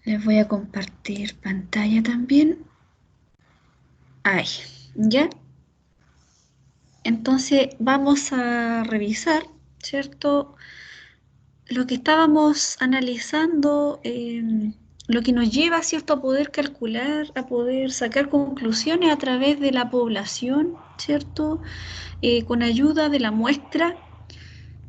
Les voy a compartir pantalla también. Ahí, ¿ya? Entonces vamos a revisar, ¿cierto? Lo que estábamos analizando, lo que nos lleva, ¿cierto?, a poder calcular, a poder sacar conclusiones a través de la población, ¿cierto? Con ayuda de la muestra.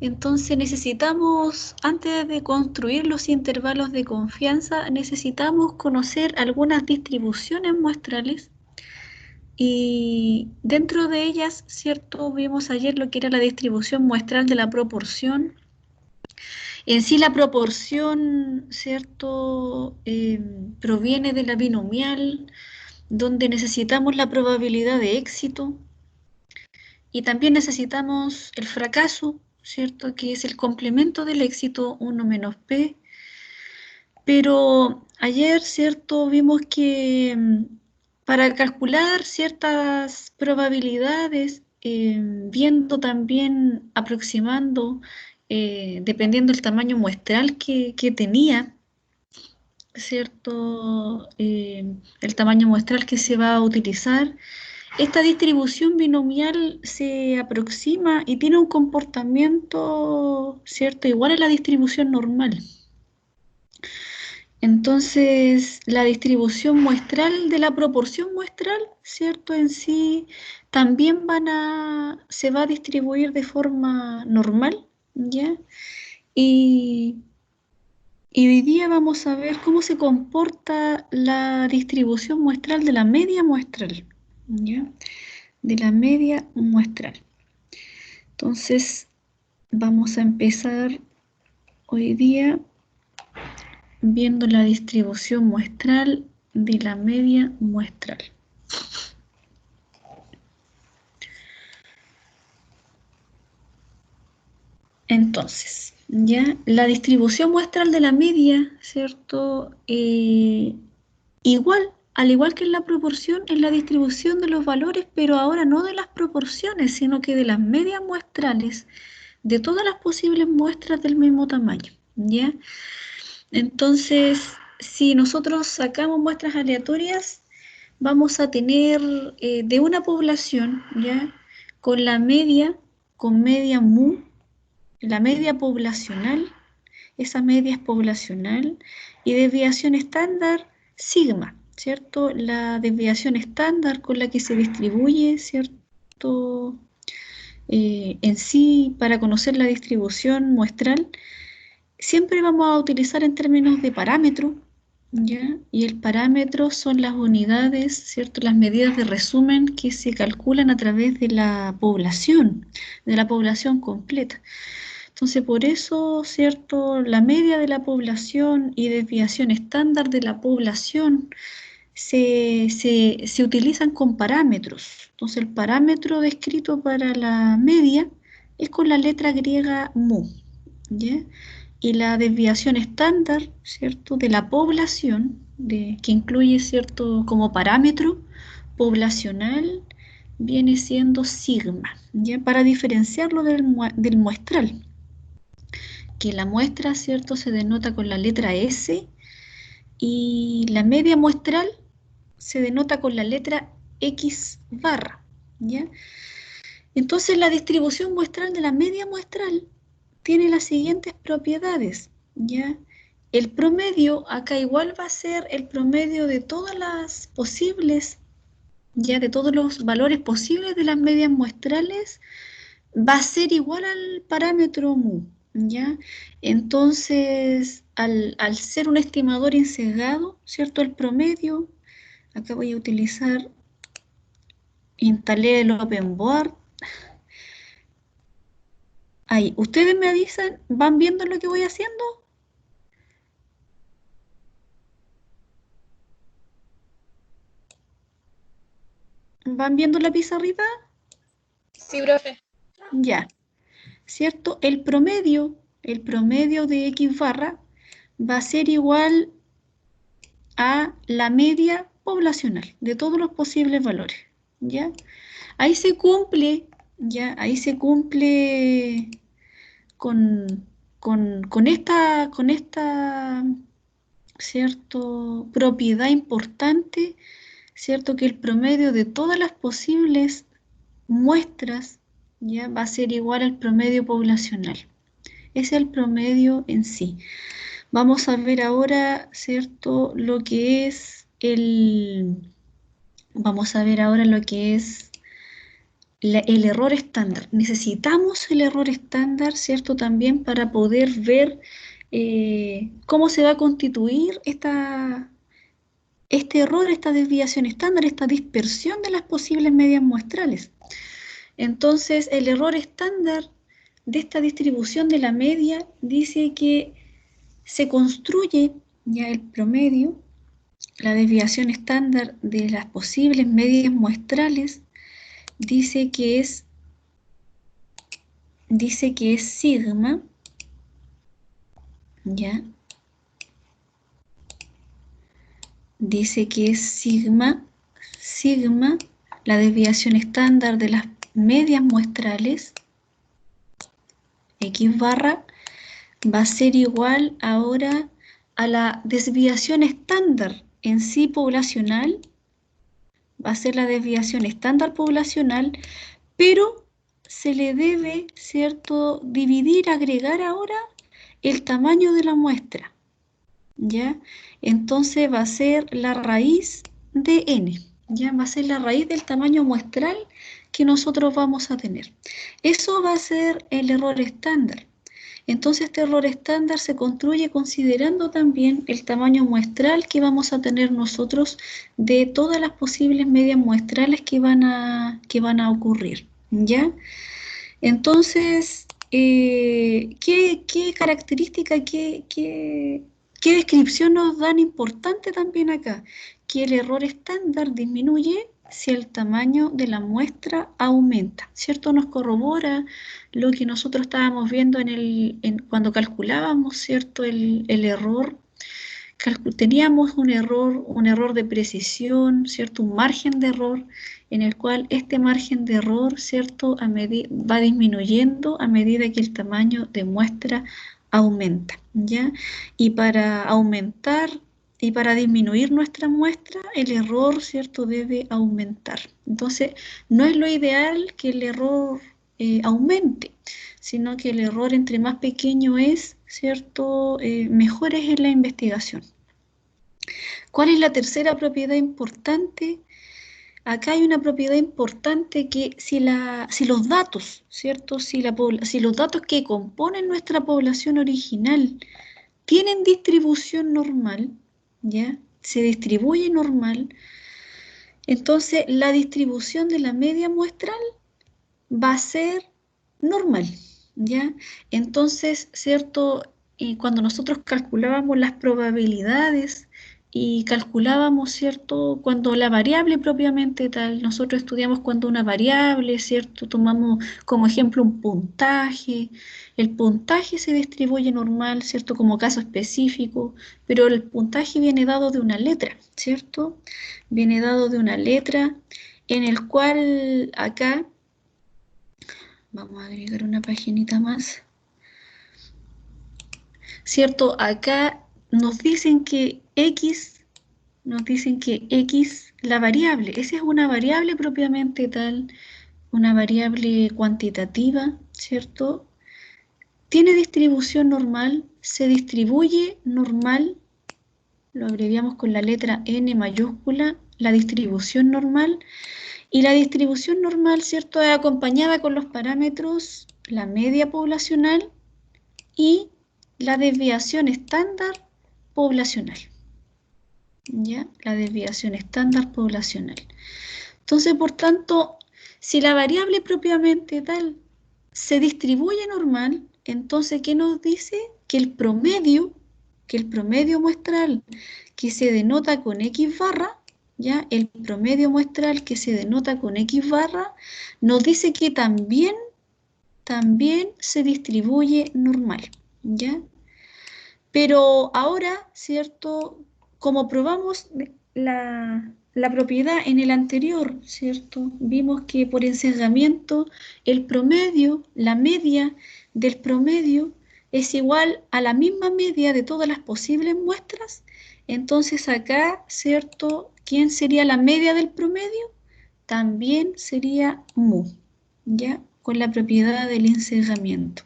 Entonces necesitamos, antes de construir los intervalos de confianza, necesitamos conocer algunas distribuciones muestrales y dentro de ellas, ¿cierto? Vimos ayer lo que era la distribución muestral de la proporción. En sí la proporción, ¿cierto? Proviene de la binomial, donde necesitamos la probabilidad de éxito y también necesitamos el fracaso, ¿cierto? Que es el complemento del éxito 1 menos p. Pero ayer, ¿cierto? Vimos que para calcular ciertas probabilidades, viendo también, aproximando, dependiendo del tamaño muestral que tenía, ¿cierto? El tamaño muestral que se va a utilizar. Esta distribución binomial se aproxima y tiene un comportamiento, ¿cierto?, igual a la distribución normal. Entonces, la distribución muestral de la proporción muestral, ¿cierto? En sí, también se va a distribuir de forma normal, ¿ya? Y, y hoy día vamos a ver cómo se comporta la distribución muestral de la media muestral, ¿ya? De la media muestral. Entonces, vamos a empezar hoy día viendo la distribución muestral de la media muestral. Entonces, ya la distribución muestral de la media, ¿cierto? Igual, al igual que en la proporción, es la distribución de los valores, pero ahora no de las proporciones, sino que de las medias muestrales de todas las posibles muestras del mismo tamaño, ¿ya? Entonces, si nosotros sacamos muestras aleatorias, vamos a tener de una población, ¿ya? Con la media, con media mu, la media poblacional, esa media es poblacional, y desviación estándar, sigma, ¿cierto? La desviación estándar con la que se distribuye, ¿cierto? En sí, para conocer la distribución muestral, siempre vamos a utilizar en términos de parámetro, ¿ya? Y el parámetro son las unidades, ¿cierto? Las medidas de resumen que se calculan a través de la población completa. Entonces, por eso, ¿cierto? La media de la población y desviación estándar de la población se utilizan con parámetros. Entonces, el parámetro descrito para la media es con la letra griega mu, ¿ya? Y la desviación estándar, ¿cierto?, de la población, que incluye, ¿cierto?, como parámetro poblacional, viene siendo sigma, ¿ya? Para diferenciarlo del muestral, que la muestra, ¿cierto?, se denota con la letra S y la media muestral se denota con la letra X barra, ¿ya? Entonces la distribución muestral de la media muestral tiene las siguientes propiedades, ¿ya? El promedio, acá igual va a ser el promedio de todas las posibles, ya de todos los valores posibles de las medias muestrales, va a ser igual al parámetro mu, ¿ya? Entonces, al ser un estimador insesgado, ¿cierto? El promedio, acá voy a utilizar, instalé el OpenBoard. Ahí, ustedes me avisan, ¿van viendo lo que voy haciendo? ¿Van viendo la pizarrita? Sí, profe. Ya, ¿cierto? El promedio de X barra va a ser igual a la media poblacional de todos los posibles valores, ¿ya? Ahí se cumple, ¿ya? Ahí se cumple con esta ¿cierto?, propiedad importante, ¿cierto?, que el promedio de todas las posibles muestras, ¿ya?, va a ser igual al promedio poblacional. Es el promedio en sí. Vamos a ver ahora, ¿cierto?, lo que es vamos a ver ahora lo que es el error estándar. Necesitamos el error estándar, ¿cierto?, también para poder ver cómo se va a constituir este error, esta desviación estándar, esta dispersión de las posibles medias muestrales. Entonces, el error estándar de esta distribución de la media dice que se construye ya el promedio, la desviación estándar de las posibles medias muestrales, dice que es sigma, ¿ya? Dice que es sigma, la desviación estándar de las medias muestrales, x barra, va a ser igual ahora a la desviación estándar en sí poblacional, va a ser la desviación estándar poblacional, pero se le debe, ¿cierto?, dividir, agregar ahora el tamaño de la muestra, ¿ya? Entonces va a ser la raíz de n, ¿ya? Va a ser la raíz del tamaño muestral que nosotros vamos a tener. Eso va a ser el error estándar. Entonces este error estándar se construye considerando también el tamaño muestral que vamos a tener nosotros de todas las posibles medias muestrales que van a ocurrir, ¿ya? Entonces, ¿qué característica, qué descripción nos dan importante también acá? Que el error estándar disminuye si el tamaño de la muestra aumenta, ¿cierto? Nos corrobora lo que nosotros estábamos viendo cuando calculábamos, ¿cierto?, el error. Teníamos un error de precisión, ¿cierto?, un margen de error, en el cual este margen de error, ¿cierto?, va disminuyendo a medida que el tamaño de muestra aumenta, ¿ya? Y para aumentar y para disminuir nuestra muestra, el error, ¿cierto?, debe aumentar. Entonces, no es lo ideal que el error aumente, sino que el error entre más pequeño es, ¿cierto?, mejor es en la investigación. ¿Cuál es la tercera propiedad importante? Acá hay una propiedad importante que si los datos, ¿cierto?, si los datos que componen nuestra población original tienen distribución normal, ¿ya?, se distribuye normal, entonces la distribución de la media muestral va a ser normal, ¿ya? Entonces, ¿cierto?, y cuando nosotros calculábamos las probabilidades y calculábamos, ¿cierto?, cuando la variable propiamente tal, nosotros estudiamos cuando una variable, ¿cierto?, tomamos como ejemplo un puntaje, el puntaje se distribuye normal, ¿cierto?, como caso específico, pero el puntaje viene dado de una letra, ¿cierto? Viene dado de una letra en el cual acá vamos a agregar una paginita más, ¿cierto? Acá nos dicen que X, la variable, esa es una variable propiamente tal, una variable cuantitativa, ¿cierto? Tiene distribución normal, se distribuye normal, lo abreviamos con la letra N mayúscula, la distribución normal. Y la distribución normal, ¿cierto?, es acompañada con los parámetros, la media poblacional y la desviación estándar poblacional. ¿Ya? La desviación estándar poblacional. Entonces, por tanto, si la variable propiamente tal se distribuye normal, entonces, ¿qué nos dice? Que el promedio muestral que se denota con X barra, ¿ya? El promedio muestral que se denota con X barra nos dice que también se distribuye normal, ¿ya? Pero ahora, ¿cierto?, como probamos la propiedad en el anterior, ¿cierto?, vimos que por ensesgamiento el promedio, la media del promedio es igual a la misma media de todas las posibles muestras. Entonces acá, ¿cierto? ¿Quién sería la media del promedio? También sería mu, ¿ya? Con la propiedad del encerramiento.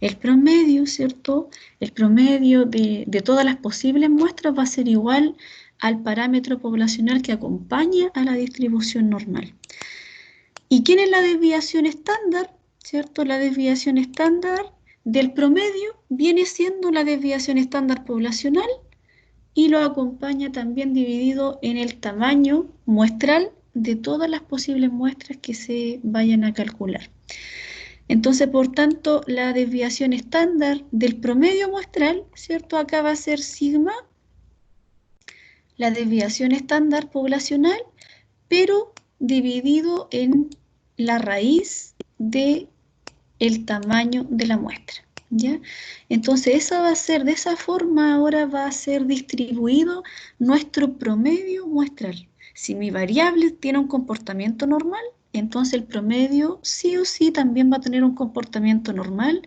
El promedio, ¿cierto? El promedio de todas las posibles muestras va a ser igual al parámetro poblacional que acompaña a la distribución normal. ¿Y quién es la desviación estándar? ¿Cierto? La desviación estándar del promedio viene siendo la desviación estándar poblacional y lo acompaña también dividido en el tamaño muestral de todas las posibles muestras que se vayan a calcular. Entonces, por tanto, la desviación estándar del promedio muestral, ¿cierto? Acá va a ser sigma, la desviación estándar poblacional, pero dividido en la raíz de el tamaño de la muestra, ¿ya? Entonces, esa va a ser, de esa forma ahora va a ser distribuido nuestro promedio muestral. Si mi variable tiene un comportamiento normal, entonces el promedio sí o sí también va a tener un comportamiento normal,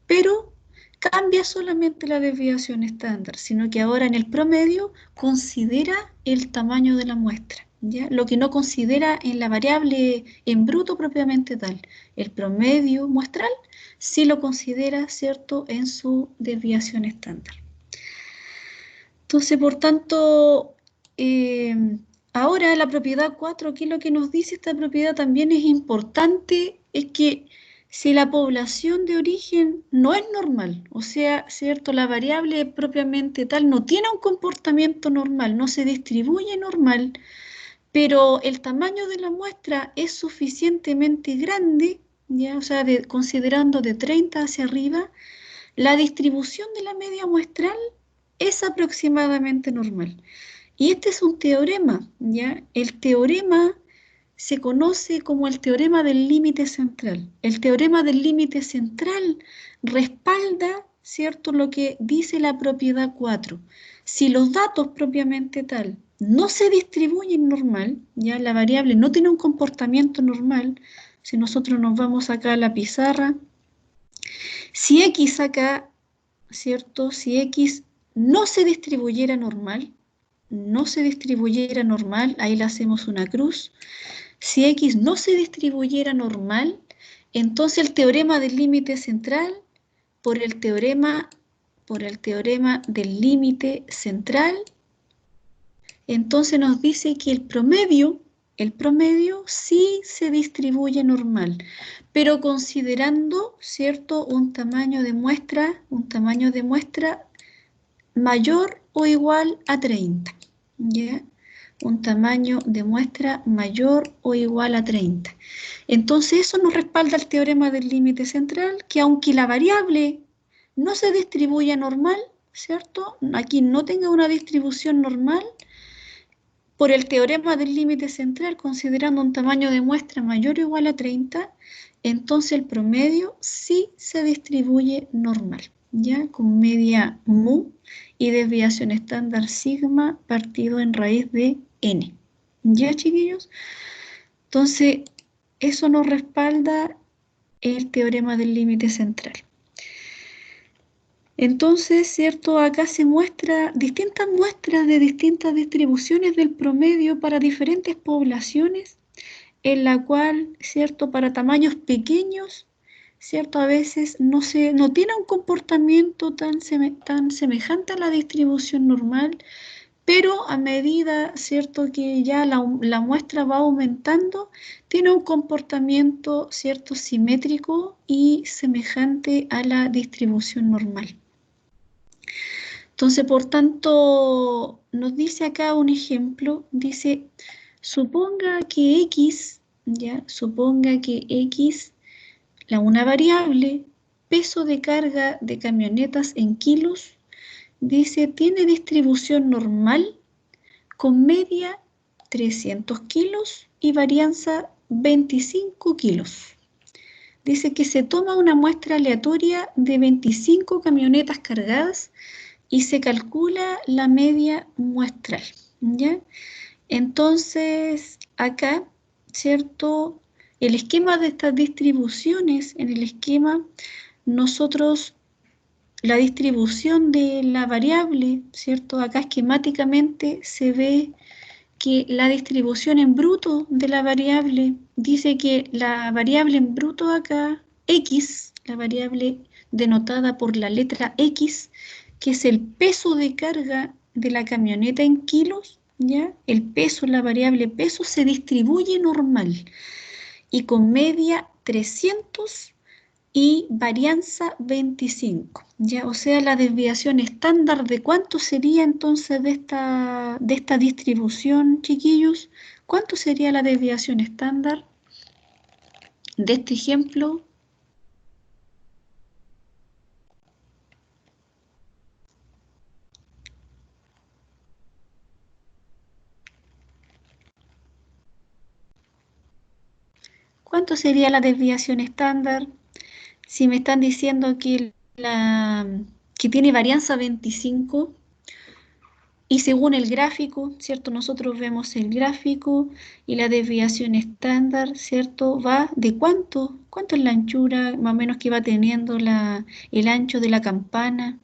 pero cambia solamente la desviación estándar, sino que ahora en el promedio considera el tamaño de la muestra, ¿ya? Lo que no considera en la variable en bruto propiamente tal. El promedio muestral sí lo considera, ¿cierto?, en su desviación estándar. Entonces, por tanto, ahora la propiedad 4, aquí lo que nos dice esta propiedad también es importante, es que si la población de origen no es normal, o sea, ¿cierto? La variable propiamente tal no tiene un comportamiento normal, no se distribuye normal, pero el tamaño de la muestra es suficientemente grande, ¿ya? O sea, considerando de 30 hacia arriba, la distribución de la media muestral es aproximadamente normal. Y este es un teorema, ¿ya? El teorema se conoce como el teorema del límite central. El teorema del límite central respalda, ¿cierto?, lo que dice la propiedad 4. Si los datos propiamente tal no se distribuyen normal, ya la variable no tiene un comportamiento normal, si nosotros nos vamos acá a la pizarra, si x acá, ¿cierto?, si x no se distribuyera normal, ahí le hacemos una cruz. Si x no se distribuyera normal, entonces el teorema del límite central, por el teorema del límite central, entonces nos dice que el promedio sí se distribuye normal, pero considerando, ¿cierto?, un tamaño de muestra mayor o igual a 30, ¿ya? Un tamaño de muestra mayor o igual a 30. Entonces eso nos respalda el teorema del límite central, que aunque la variable no se distribuya normal, ¿cierto? Aquí no tenga una distribución normal, por el teorema del límite central, considerando un tamaño de muestra mayor o igual a 30, entonces el promedio sí se distribuye normal, ¿ya? Con media mu y desviación estándar sigma partido en raíz de n. ¿Ya, chiquillos? Entonces, eso nos respalda el teorema del límite central. Entonces, ¿cierto? Acá se muestra distintas muestras de distintas distribuciones del promedio para diferentes poblaciones, en la cual, ¿cierto? Para tamaños pequeños, ¿cierto? A veces no tiene un comportamiento tan semejante a la distribución normal, pero a medida, ¿cierto?, que ya la muestra va aumentando, tiene un comportamiento, ¿cierto?, simétrico y semejante a la distribución normal. Entonces, por tanto, nos dice acá un ejemplo, dice, suponga que x, una variable, peso de carga de camionetas en kilos, dice, tiene distribución normal con media 300 kilos y varianza 25 kilos. Dice que se toma una muestra aleatoria de 25 camionetas cargadas y se calcula la media muestral, ¿ya? Entonces, acá, ¿cierto? El esquema de estas distribuciones, en el esquema, nosotros la distribución de la variable, ¿cierto? Acá esquemáticamente se ve que la distribución en bruto de la variable dice que la variable en bruto acá, X, la variable denotada por la letra X, que es el peso de carga de la camioneta en kilos, ¿ya? El peso, la variable peso, se distribuye normal y con media 300 y varianza 25, ¿ya? O sea, la desviación estándar de cuánto sería entonces de esta distribución, chiquillos. ¿Cuánto sería la desviación estándar de este ejemplo? ¿Cuánto sería la desviación estándar? Si me están diciendo que, que tiene varianza 25, y según el gráfico, ¿cierto? Nosotros vemos el gráfico y la desviación estándar, ¿cierto? Va de cuánto, cuánto es la anchura más o menos que va teniendo el ancho de la campana.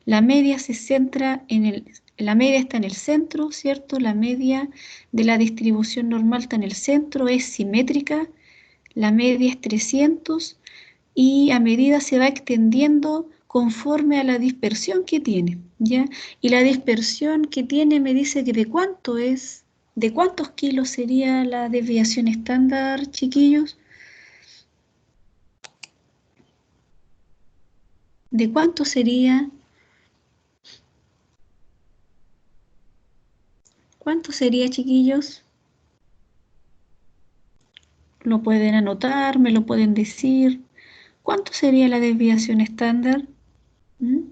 La media se centra la media está en el centro, ¿cierto? La media de la distribución normal está en el centro, es simétrica. La media es 300 y a medida se va extendiendo conforme a la dispersión que tiene, ¿ya? Y la dispersión que tiene me dice que de cuánto es, de cuántos kilos sería la desviación estándar, chiquillos. ¿De cuánto sería? ¿Cuánto sería, chiquillos? Lo pueden anotar, me lo pueden decir. ¿Cuánto sería la desviación estándar? ¿Mm?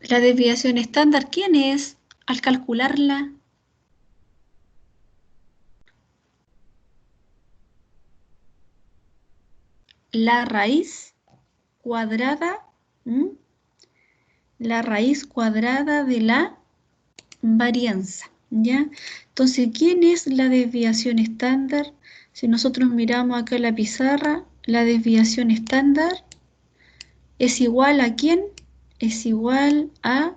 La desviación estándar, ¿quién es? Al calcularla, la raíz cuadrada, ¿mm? La raíz cuadrada de la varianza, ¿ya? Entonces, ¿quién es la desviación estándar? Si nosotros miramos acá en la pizarra, la desviación estándar es igual ¿a quién? Es igual a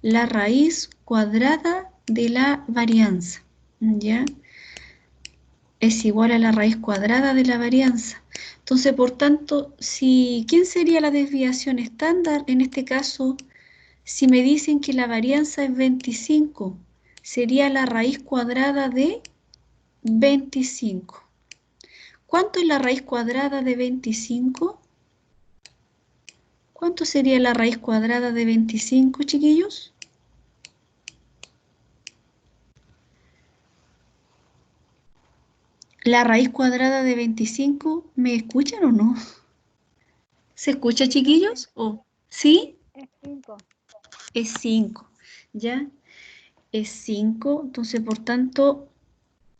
la raíz cuadrada de la varianza, ¿ya? Es igual a la raíz cuadrada de la varianza. Entonces, por tanto, ¿quién sería la desviación estándar? En este caso, si me dicen que la varianza es 25, sería la raíz cuadrada de 25. ¿Cuánto es la raíz cuadrada de 25? ¿Cuánto sería la raíz cuadrada de 25, chiquillos? La raíz cuadrada de 25, ¿me escuchan o no? ¿Se escucha, chiquillos? ¿O sí? Es 5. Es 5, ¿ya? Es 5, entonces por tanto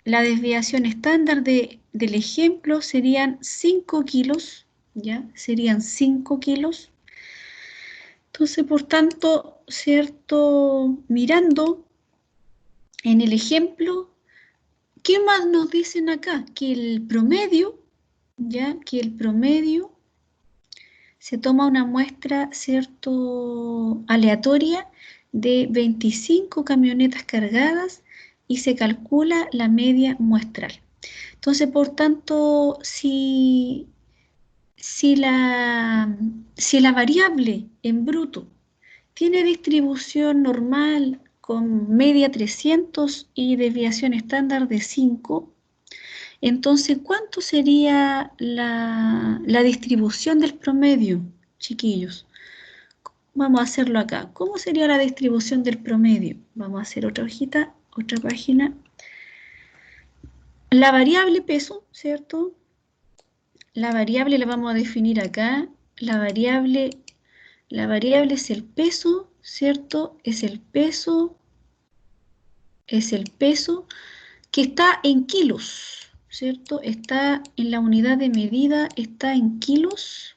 la desviación estándar del ejemplo serían 5 kilos, ¿ya? Serían 5 kilos. Entonces, por tanto, ¿cierto? Mirando en el ejemplo, ¿qué más nos dicen acá? Que el promedio, ¿ya? Que el promedio se toma una muestra, ¿cierto? Aleatoria de 25 camionetas cargadas y se calcula la media muestral. Entonces, por tanto, si la variable en bruto tiene distribución normal con media 300 y desviación estándar de 5, entonces, ¿cuánto sería la distribución del promedio, chiquillos? Vamos a hacerlo acá. ¿Cómo sería la distribución del promedio? Vamos a hacer otra hojita, otra página. La variable peso, ¿cierto? La variable la vamos a definir acá. La variable es el peso, ¿cierto? Es el peso que está en kilos, ¿cierto? Está en la unidad de medida, está en kilos.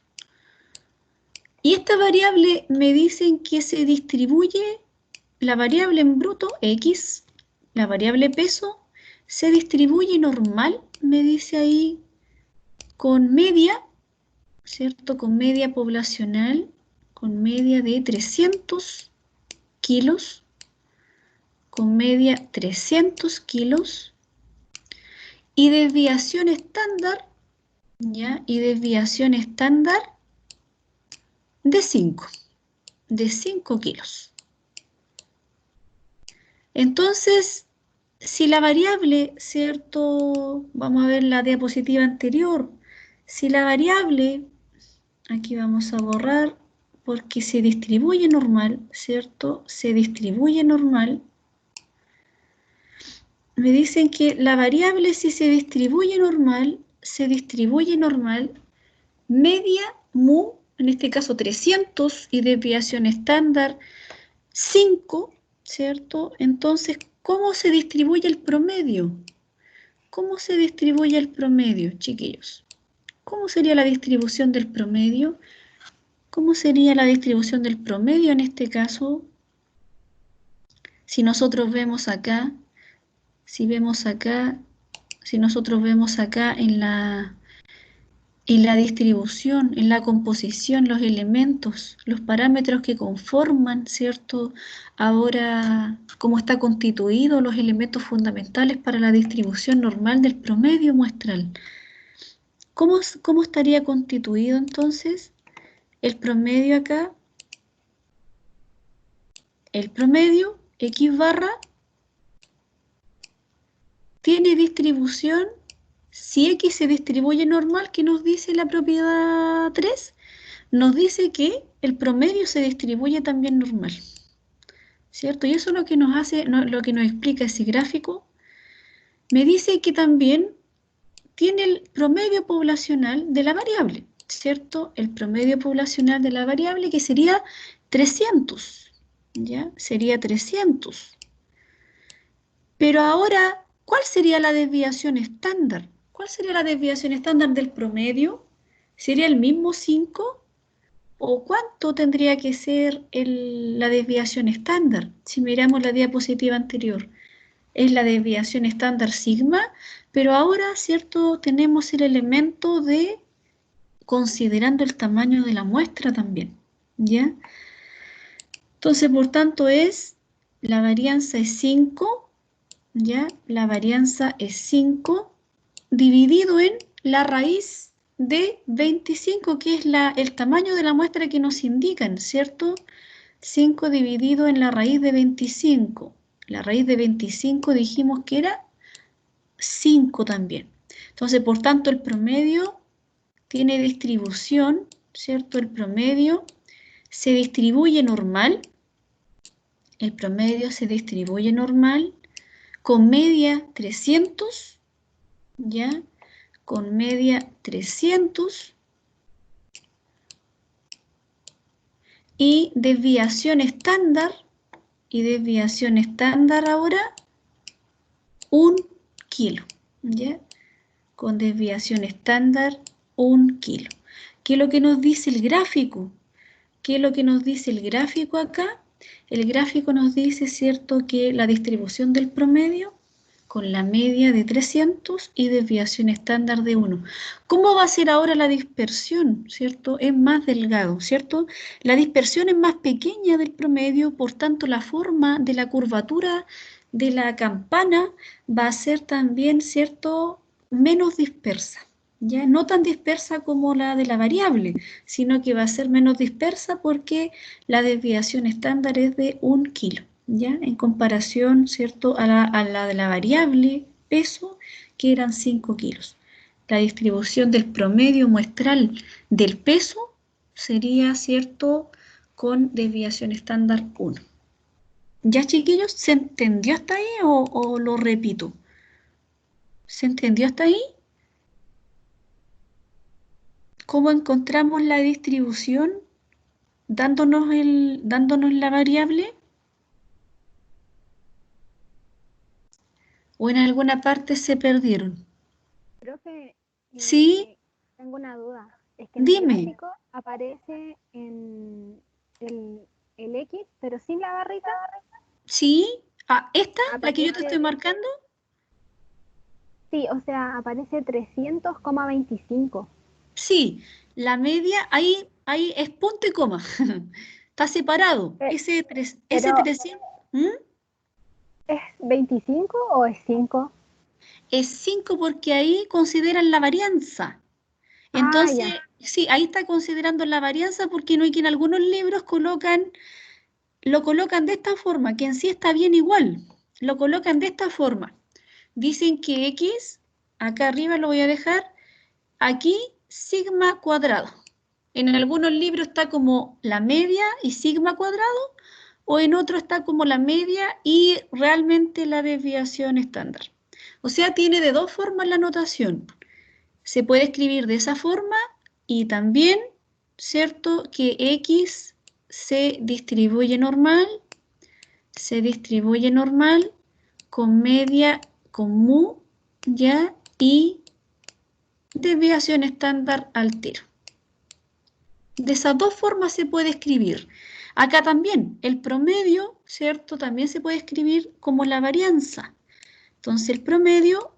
Y esta variable me dicen que se distribuye, la variable en bruto, X, la variable peso, se distribuye normal, me dice ahí, con media, ¿cierto? Con media poblacional, con media de 300 kilos, con media 300 kilos, y desviación estándar, ¿ya? Y desviación estándar de 5 kilos. Entonces, si la variable, ¿cierto? Vamos a ver la diapositiva anterior. Si la variable, aquí vamos a borrar, porque se distribuye normal, ¿cierto? Se distribuye normal. Me dicen que la variable, si se distribuye normal, media mu, en este caso 300, y desviación estándar 5, ¿cierto? Entonces, ¿cómo se distribuye el promedio? ¿Cómo se distribuye el promedio, chiquillos? ¿Cómo sería la distribución del promedio? ¿Cómo sería la distribución del promedio en este caso? Si nosotros vemos acá, si nosotros vemos acá en la distribución, en la composición, los elementos, los parámetros que conforman, ¿cierto? Ahora, cómo está constituido los elementos fundamentales para la distribución normal del promedio muestral. ¿Cómo estaría constituido entonces el promedio acá? El promedio, X barra, tiene distribución. Si X se distribuye normal, ¿qué nos dice la propiedad 3? Nos dice que el promedio se distribuye también normal, ¿cierto? Y eso es lo que nos hace, lo que nos explica ese gráfico. Me dice que también tiene el promedio poblacional de la variable, ¿cierto? El promedio poblacional de la variable, que sería 300, ¿ya? Sería 300. Pero ahora, ¿cuál sería la desviación estándar? ¿Cuál sería la desviación estándar del promedio? ¿Sería el mismo 5? ¿O cuánto tendría que ser la desviación estándar? Si miramos la diapositiva anterior, es la desviación estándar sigma, pero ahora, ¿cierto? Tenemos el elemento de considerando el tamaño de la muestra también, ¿ya? Entonces, por tanto, la varianza es 5, ¿ya? La varianza es 5 dividido en la raíz de 25, que es el tamaño de la muestra que nos indican, ¿cierto? 5 dividido en la raíz de 25. La raíz de 25 dijimos que era 5 también. Entonces, por tanto, el promedio tiene distribución, ¿cierto? El promedio se distribuye normal. El promedio se distribuye normal con media 300, ¿ya? Con media 300 y desviación estándar ahora 1 kilo, ¿ya? Con desviación estándar 1 kilo. ¿Qué es lo que nos dice el gráfico? ¿Qué es lo que nos dice el gráfico acá? El gráfico nos dice, ¿cierto?, que la distribución del promedio con la media de 300 y desviación estándar de 1. ¿Cómo va a ser ahora la dispersión? ¿Cierto? Es más delgado, ¿cierto? La dispersión es más pequeña del promedio, por tanto la forma de la curvatura de la campana va a ser también, ¿cierto?, menos dispersa. ¿Ya? No tan dispersa como la de la variable, sino que va a ser menos dispersa porque la desviación estándar es de 1 kilo. ¿Ya? En comparación, ¿cierto?, a la de la variable peso, que eran 5 kilos. La distribución del promedio muestral del peso sería, ¿cierto?, con desviación estándar 1. ¿Ya, chiquillos? ¿Se entendió hasta ahí o lo repito? ¿Se entendió hasta ahí? ¿Cómo encontramos la distribución dándonos la variable? ¿O en alguna parte se perdieron? Profe, ¿Sí? tengo una duda. Es que en el Dime. gráfico aparece en el X, pero sin la barrita. ¿Sí? Ah, ¿esta? ¿La que yo te Aparece, estoy marcando? Sí, o sea, aparece 300,25. Sí, la media, ahí es punto y coma. Está separado. Eh, Ese pero, 300, ¿m? ¿es 25 o es 5? Es 5 porque ahí consideran la varianza. Ah, Entonces, ya. sí, ahí está considerando la varianza porque no hay que en algunos libros lo colocan de esta forma, que en sí está bien igual. Lo colocan de esta forma. Dicen que X, acá arriba lo voy a dejar, aquí sigma cuadrado. En algunos libros está como la media y sigma cuadrado, o en otro está como la media y realmente la desviación estándar. O sea, tiene de dos formas la notación. Se puede escribir de esa forma y también, ¿cierto? Que X se distribuye normal con media, con mu, ya, y desviación estándar al tiro. De esas dos formas se puede escribir. Acá también, el promedio, ¿cierto? También se puede escribir como la varianza. Entonces, el promedio,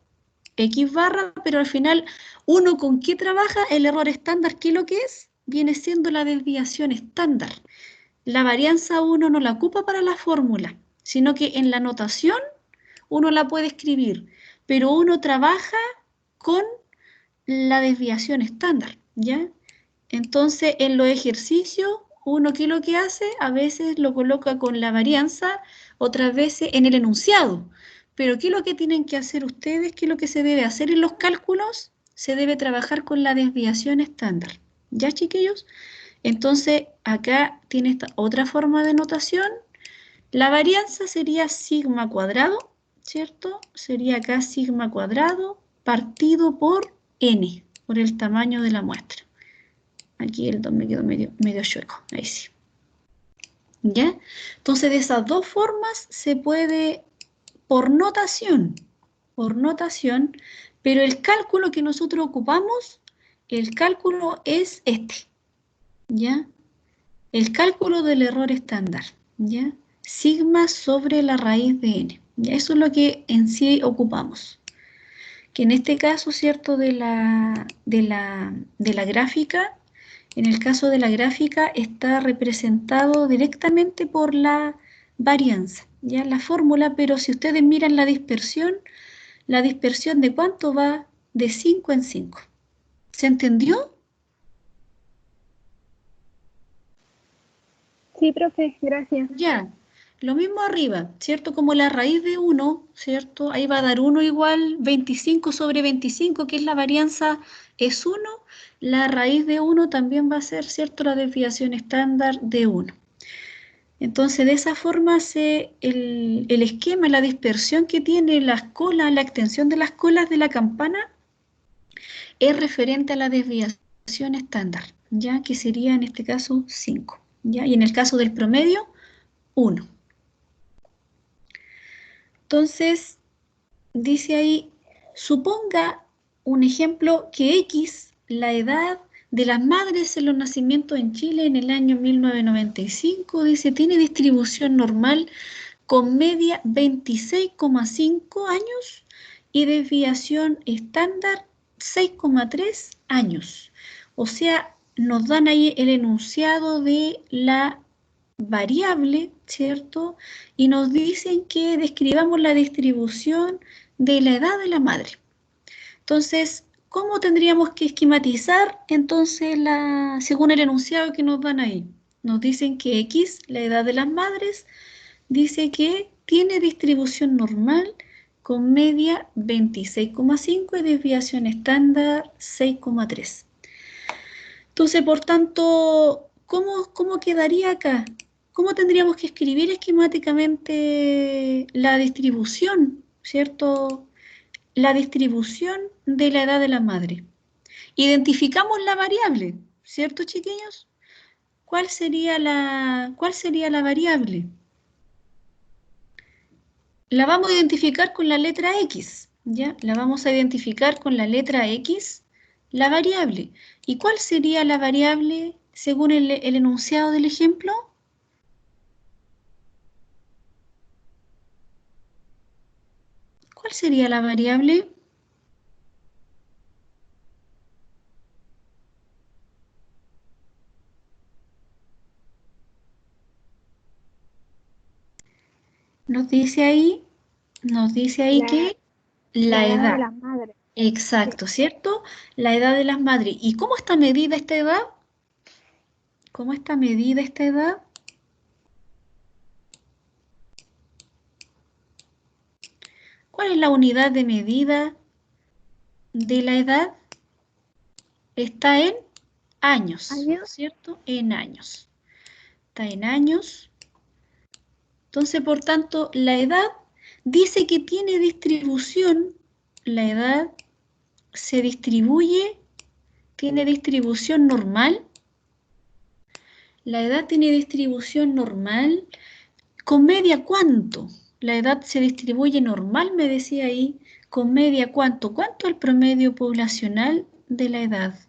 X barra, pero al final, ¿uno con qué trabaja? El error estándar, ¿qué es lo que es? Viene siendo la desviación estándar. La varianza uno no la ocupa para la fórmula, sino que en la notación uno la puede escribir, pero uno trabaja con la desviación estándar, ¿ya? Entonces, en los ejercicios, uno qué es lo que hace, a veces lo coloca con la varianza, otras veces en el enunciado. Pero ¿qué es lo que tienen que hacer ustedes? ¿Qué es lo que se debe hacer en los cálculos? Se debe trabajar con la desviación estándar. ¿Ya, chiquillos? Entonces, acá tiene esta otra forma de notación. La varianza sería sigma cuadrado, ¿cierto? Sería acá sigma cuadrado partido por n, por el tamaño de la muestra. Aquí el 2 me quedó medio chueco, ahí sí. ¿Ya? Entonces, de esas dos formas se puede, por notación, pero el cálculo que nosotros ocupamos, el cálculo es este, ¿ya? El cálculo del error estándar, ¿ya? Sigma sobre la raíz de n. ¿Ya? Eso es lo que en sí ocupamos. Que en este caso, ¿cierto? De la gráfica, en el caso de la gráfica está representado directamente por la varianza, ¿ya? La fórmula, pero si ustedes miran la dispersión de cuánto va de 5 en 5. ¿Se entendió? Sí, profe, gracias. Ya, lo mismo arriba, ¿cierto? Como la raíz de 1, ¿cierto? Ahí va a dar 1 igual 25 sobre 25, que es la varianza, es 1. La raíz de 1 también va a ser, ¿cierto? La desviación estándar de 1. Entonces, de esa forma, el esquema, la dispersión que tiene las colas, la extensión de las colas de la campana, es referente a la desviación estándar, ya que sería en este caso 5, ¿ya? Y en el caso del promedio, 1. Entonces, dice ahí, suponga un ejemplo que X, la edad de las madres en los nacimientos en Chile en el año 1995, dice, tiene distribución normal con media 26,5 años y desviación estándar 6,3 años. O sea, nos dan ahí el enunciado de la variable, ¿cierto? Y nos dicen que describamos la distribución de la edad de la madre. Entonces, ¿cómo tendríamos que esquematizar entonces según el enunciado que nos dan ahí? Nos dicen que X, la edad de las madres, dice que tiene distribución normal con media 26,5 y desviación estándar 6,3. Entonces, por tanto, ¿cómo quedaría acá? ¿Cómo tendríamos que escribir esquemáticamente la distribución, ¿cierto? La distribución de la edad de la madre. Identificamos la variable, ¿cierto, chiquillos? ¿Cuál sería la variable? La vamos a identificar con la letra X, ¿ya? La vamos a identificar con la letra X, la variable. ¿Y cuál sería la variable según el enunciado del ejemplo? ¿Cuál sería la variable? Nos dice ahí que la La edad de edad. las madres. Sí. Exacto, ¿cierto? La edad de las madres. ¿Y cómo está medida esta edad? ¿Cómo está medida esta edad? ¿Cuál es la unidad de medida de la edad? Está en años, ¿Años? ¿cierto? En años. Está en años. Entonces, por tanto, la edad dice que tiene distribución. La edad se distribuye, tiene distribución normal. La edad tiene distribución normal. ¿Con media cuánto? La edad se distribuye normal, me decía ahí. ¿Con media cuánto? ¿Cuánto es el promedio poblacional de la edad?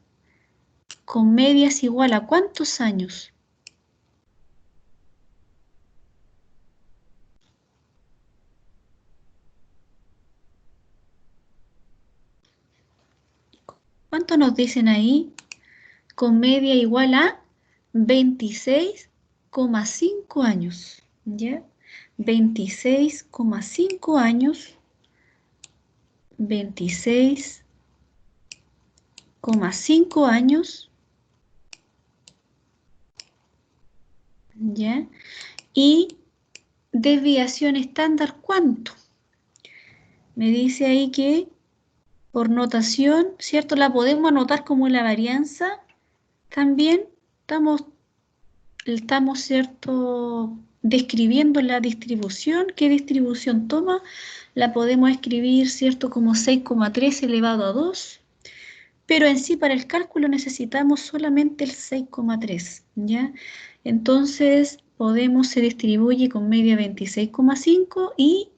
Con media es igual a ¿cuántos años? ¿Cuánto nos dicen ahí? Con media igual a 26,5 años. ¿Ya? 26,5 años. 26,5 años. ¿Ya? Y desviación estándar, ¿cuánto? Me dice ahí que por notación, ¿cierto? La podemos anotar como la varianza. También estamos, ¿cierto? Describiendo la distribución. ¿Qué distribución toma? La podemos escribir, ¿cierto? Como 6,3 elevado a 2. Pero en sí, para el cálculo necesitamos solamente el 6,3, ¿ya? Entonces, se distribuye con media 26,5 y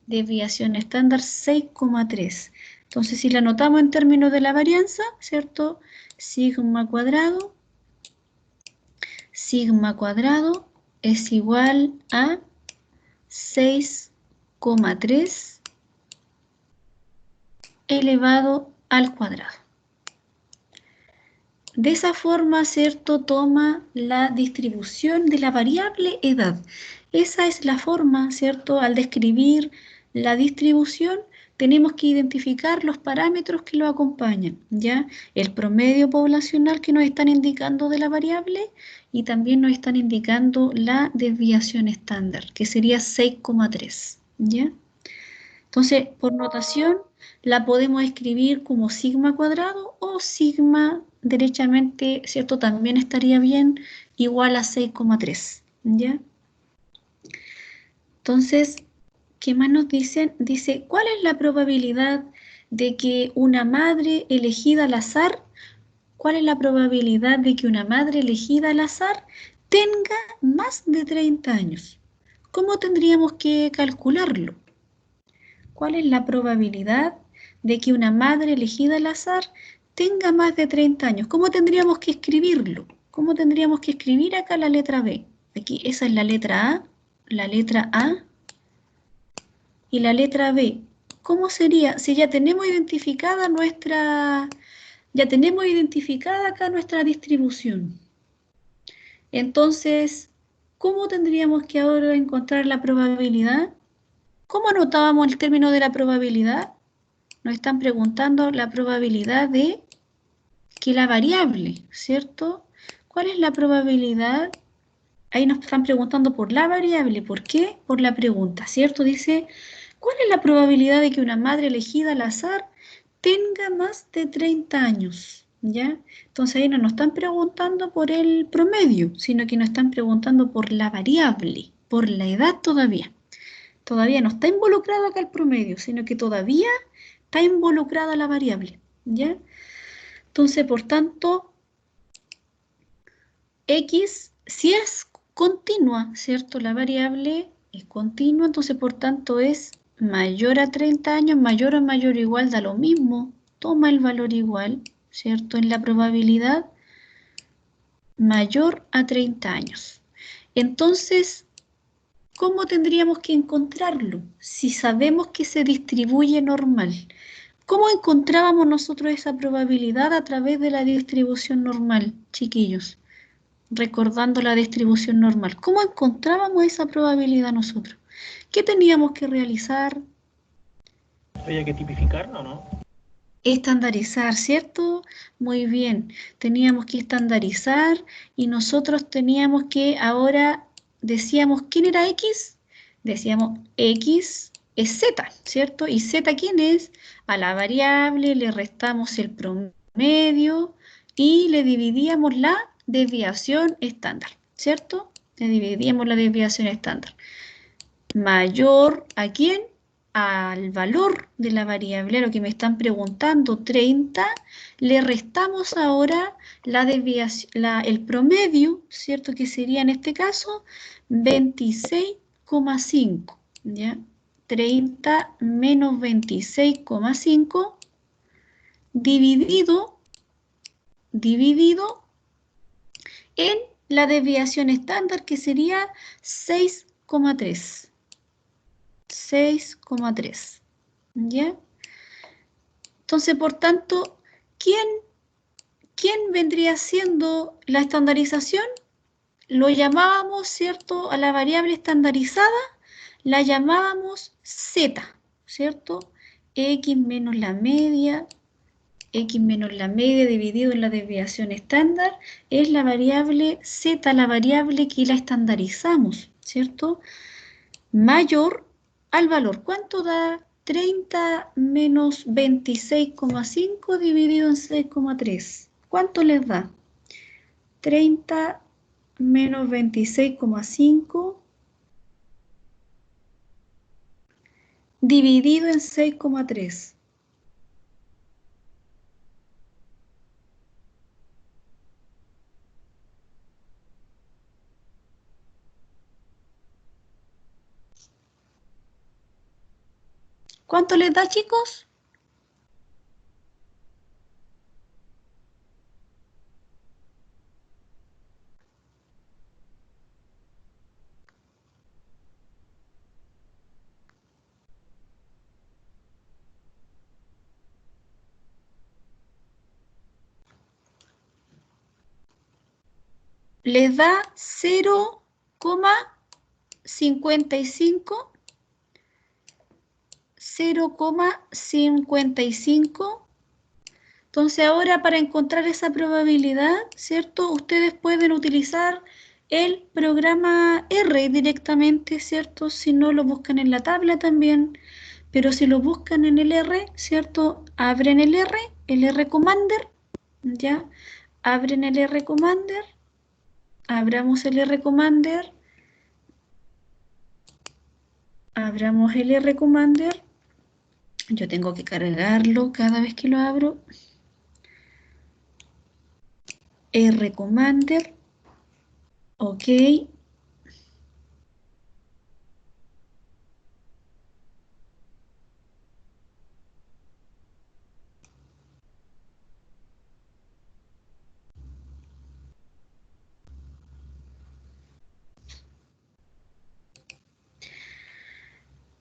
desviación estándar 6,3. Entonces, si la anotamos en términos de la varianza, ¿cierto? Sigma cuadrado es igual a 6,3 elevado al cuadrado. De esa forma, ¿cierto? Toma la distribución de la variable edad. Esa es la forma, ¿cierto? Al describir la distribución, tenemos que identificar los parámetros que lo acompañan, ¿ya? El promedio poblacional que nos están indicando de la variable y también nos están indicando la desviación estándar, que sería 6,3, ¿ya? Entonces, por notación, la podemos escribir como sigma cuadrado o sigma derechamente, ¿cierto? También estaría bien, igual a 6,3, ¿ya? Entonces, ¿qué más nos dicen? Dice, ¿cuál es la probabilidad de que una madre elegida al azar, cuál es la probabilidad de que una madre elegida al azar tenga más de 30 años? ¿Cómo tendríamos que calcularlo? ¿Cuál es la probabilidad de que una madre elegida al azar tenga más de 30 años? ¿Cómo tendríamos que escribirlo? ¿Cómo tendríamos que escribir acá la letra B? Aquí, esa es la letra A y la letra B. ¿Cómo sería? Si ya tenemos identificada acá nuestra distribución. Entonces, ¿cómo tendríamos que ahora encontrar la probabilidad? ¿Cómo anotábamos el término de la probabilidad? Nos están preguntando la probabilidad de que la variable, ¿cierto? ¿Cuál es la probabilidad? Ahí nos están preguntando por la variable. ¿Por qué? Por la pregunta, ¿cierto? Dice, ¿cuál es la probabilidad de que una madre elegida al azar tenga más de 30 años? ¿Ya? Entonces ahí no nos están preguntando por el promedio, sino que nos están preguntando por la variable, por la edad todavía. Todavía no está involucrado acá el promedio, sino que todavía está involucrada la variable, ¿ya? Entonces, por tanto, X, si es continua, ¿cierto? La variable es continua, entonces, por tanto, es mayor a 30 años, mayor o mayor o igual, da lo mismo, toma el valor igual, ¿cierto? En la probabilidad mayor a 30 años. Entonces, ¿cómo tendríamos que encontrarlo? Si sabemos que se distribuye normal. ¿Cómo encontrábamos nosotros esa probabilidad a través de la distribución normal, chiquillos? Recordando la distribución normal. ¿Cómo encontrábamos esa probabilidad nosotros? ¿Qué teníamos que realizar? ¿Había que tipificarlo o no? Estandarizar, ¿cierto? Muy bien. Teníamos que estandarizar y nosotros teníamos que ahora decíamos, ¿quién era X? Decíamos X es Z, ¿cierto? ¿Y Z quién es? A la variable le restamos el promedio y le dividíamos la desviación estándar, ¿cierto? Le dividíamos la desviación estándar. Mayor ¿a quién? Al valor de la variable, a lo que me están preguntando, 30, le restamos ahora la desviación, el promedio, ¿cierto? Que sería en este caso 26,5, ¿ya? 30 menos 26,5 dividido en la desviación estándar, que sería 6,3. 6,3. ¿Ya? Entonces, por tanto, ¿quién vendría siendo la estandarización? Lo llamábamos, ¿cierto? A la variable estandarizada la llamábamos Z, ¿cierto? X menos la media dividido en la desviación estándar es la variable Z, la variable que la estandarizamos, ¿cierto? Mayor al valor. ¿Cuánto da 30 menos 26,5 dividido en 6,3? ¿Cuánto les da? 30 menos 26,5 dividido en 6,3. ¿Cuánto les da, chicos? Les da 0,55. 0,55. Entonces ahora para encontrar esa probabilidad, ¿cierto? Ustedes pueden utilizar el programa R directamente, ¿cierto? Si no lo buscan en la tabla también, pero si lo buscan en el R, ¿cierto? Abren el R Commander, ¿ya? Abren el R Commander, abramos el R Commander, abramos el R Commander, yo tengo que cargarlo cada vez que lo abro. R Commander, ok.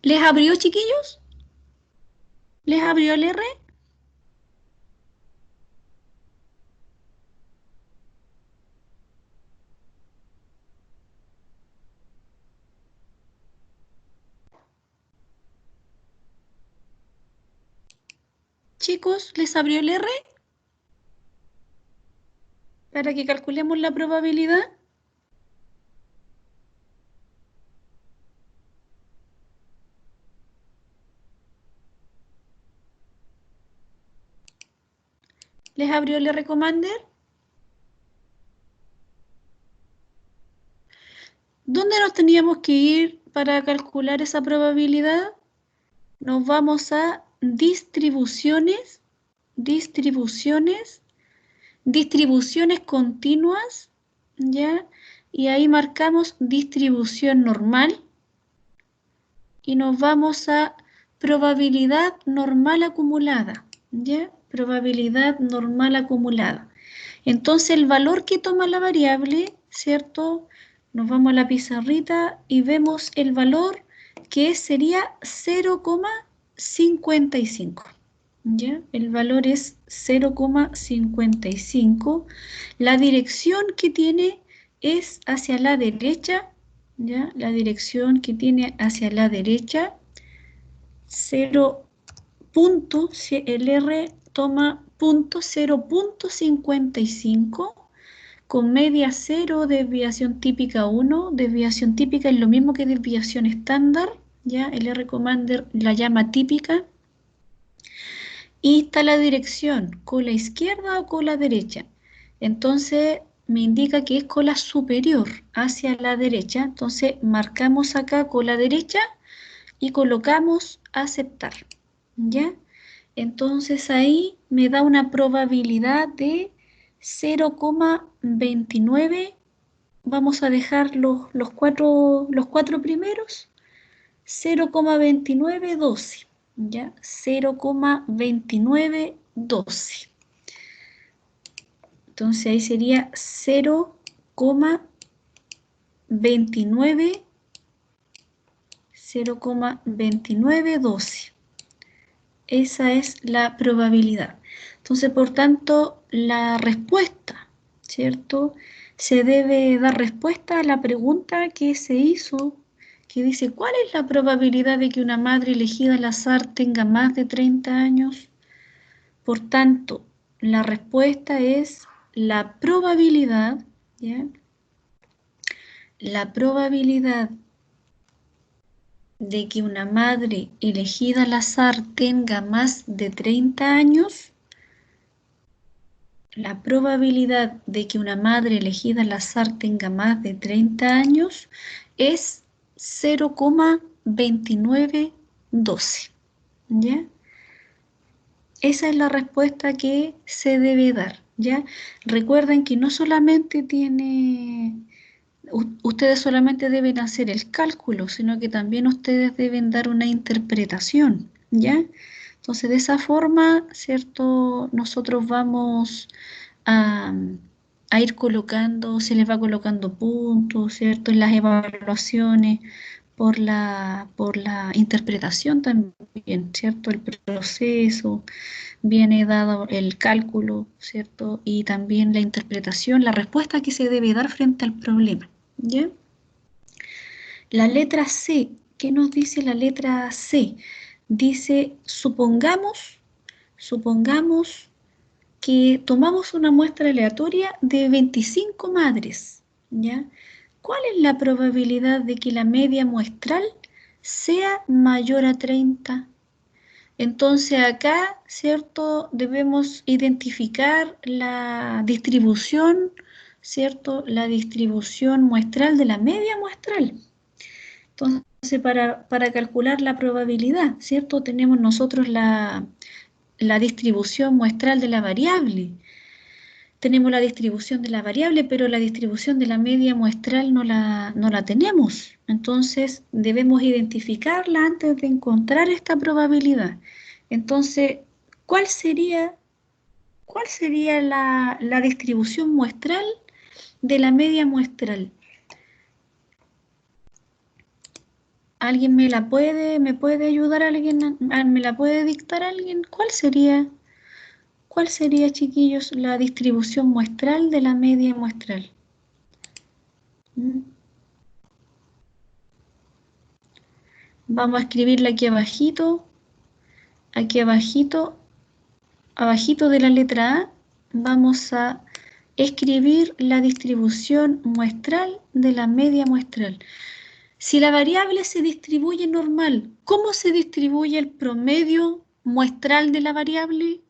¿Les abrió, chiquillos? ¿Les abrió el R? Chicos, ¿les abrió el R? Para que calculemos la probabilidad. ¿Les abrió el R Commander? ¿Dónde nos teníamos que ir para calcular esa probabilidad? Nos vamos a distribuciones, distribuciones continuas, ¿ya? Y ahí marcamos distribución normal y nos vamos a probabilidad normal acumulada, ¿ya? Probabilidad normal acumulada. Entonces el valor que toma la variable, ¿cierto? Nos vamos a la pizarrita y vemos el valor que sería 0,55. ¿Ya? El valor es 0,55. La dirección que tiene es hacia la derecha, ¿ya? La dirección que tiene hacia la derecha, 0 punto, el R toma punto 0.55, con media 0, desviación típica 1. Desviación típica es lo mismo que desviación estándar, ¿ya? El R Commander la llama típica. Y está la dirección, cola izquierda o cola derecha. Entonces me indica que es cola superior hacia la derecha. Entonces marcamos acá cola derecha y colocamos aceptar, ¿ya? Entonces ahí me da una probabilidad de 0,29. Vamos a dejar los cuatro primeros. 0,2912, ¿ya? 0,2912. Entonces ahí sería 0,2912. Esa es la probabilidad. Entonces, por tanto, la respuesta, ¿cierto? Se debe dar respuesta a la pregunta que se hizo, que dice, ¿cuál es la probabilidad de que una madre elegida al azar tenga más de 30 años? Por tanto, la respuesta es la probabilidad, ¿ya? La probabilidad de que una madre elegida al azar tenga más de 30 años, la probabilidad de que una madre elegida al azar tenga más de 30 años es 0,2912, ¿ya? Esa es la respuesta que se debe dar, ¿ya? Recuerden que no solamente ustedes solamente deben hacer el cálculo, sino que también ustedes deben dar una interpretación, ¿ya? Entonces, de esa forma, ¿cierto? Nosotros vamos a, a ir colocando, se les va colocando puntos, ¿cierto? En las evaluaciones, por la interpretación también, ¿cierto? El proceso, viene dado el cálculo, ¿cierto? Y también la interpretación, la respuesta que se debe dar frente al problema, ¿ya? La letra C, ¿qué nos dice la letra C? Dice, supongamos que tomamos una muestra aleatoria de 25 madres, ¿ya? ¿Cuál es la probabilidad de que la media muestral sea mayor a 30? Entonces acá, ¿cierto? Debemos identificar la distribución, ¿cierto? La distribución muestral de la media muestral. Entonces, para calcular la probabilidad, ¿cierto? Tenemos nosotros la distribución muestral de la variable. Tenemos la distribución de la variable, pero la distribución de la media muestral no la tenemos. Entonces, debemos identificarla antes de encontrar esta probabilidad. Entonces, ¿cuál sería la distribución muestral de la media muestral? ¿Alguien me puede ayudar? ¿Me la puede dictar alguien? ¿Cuál sería, chiquillos, la distribución muestral de la media muestral? Vamos a escribirla aquí abajito, abajito de la letra A, vamos a escribir la distribución muestral de la media muestral. Si la variable se distribuye normal, ¿cómo se distribuye el promedio muestral de la variable?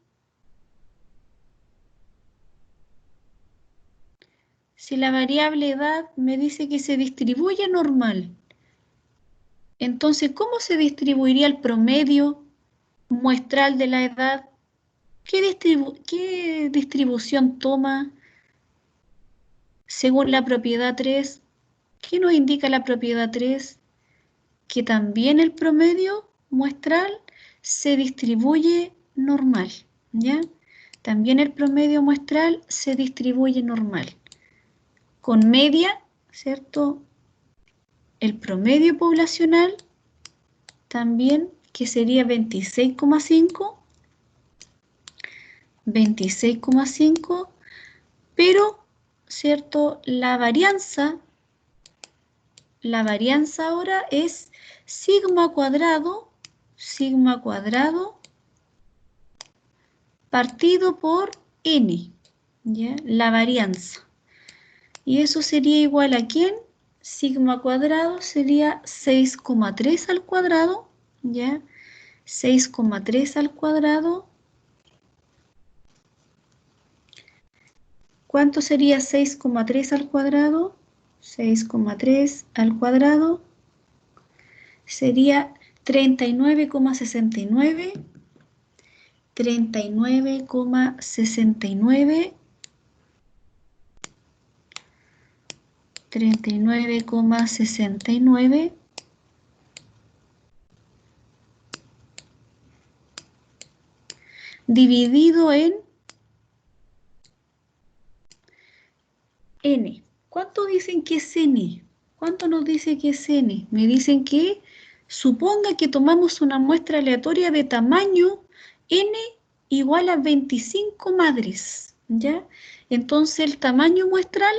Si la variable edad me dice que se distribuye normal, entonces, ¿cómo se distribuiría el promedio muestral de la edad? ¿Qué distribución toma según la propiedad 3? ¿Qué nos indica la propiedad 3? Que también el promedio muestral se distribuye normal, ¿ya? También el promedio muestral se distribuye normal. Con media, ¿cierto? El promedio poblacional también, que sería 26,5, pero, ¿cierto? La varianza la varianza ahora es sigma cuadrado partido por n, ¿ya? La varianza. Y eso sería igual a ¿quién? Sigma cuadrado sería 6,3 al cuadrado, ¿ya? 6,3 al cuadrado. ¿Cuánto sería 6,3 al cuadrado? 6,3 al cuadrado sería 39,69. 39,69. 39,69 dividido en n. ¿Cuánto dicen que es n? ¿Cuánto nos dice que es n? Me dicen que suponga que tomamos una muestra aleatoria de tamaño n igual a 25 madres, ¿ya? Entonces el tamaño muestral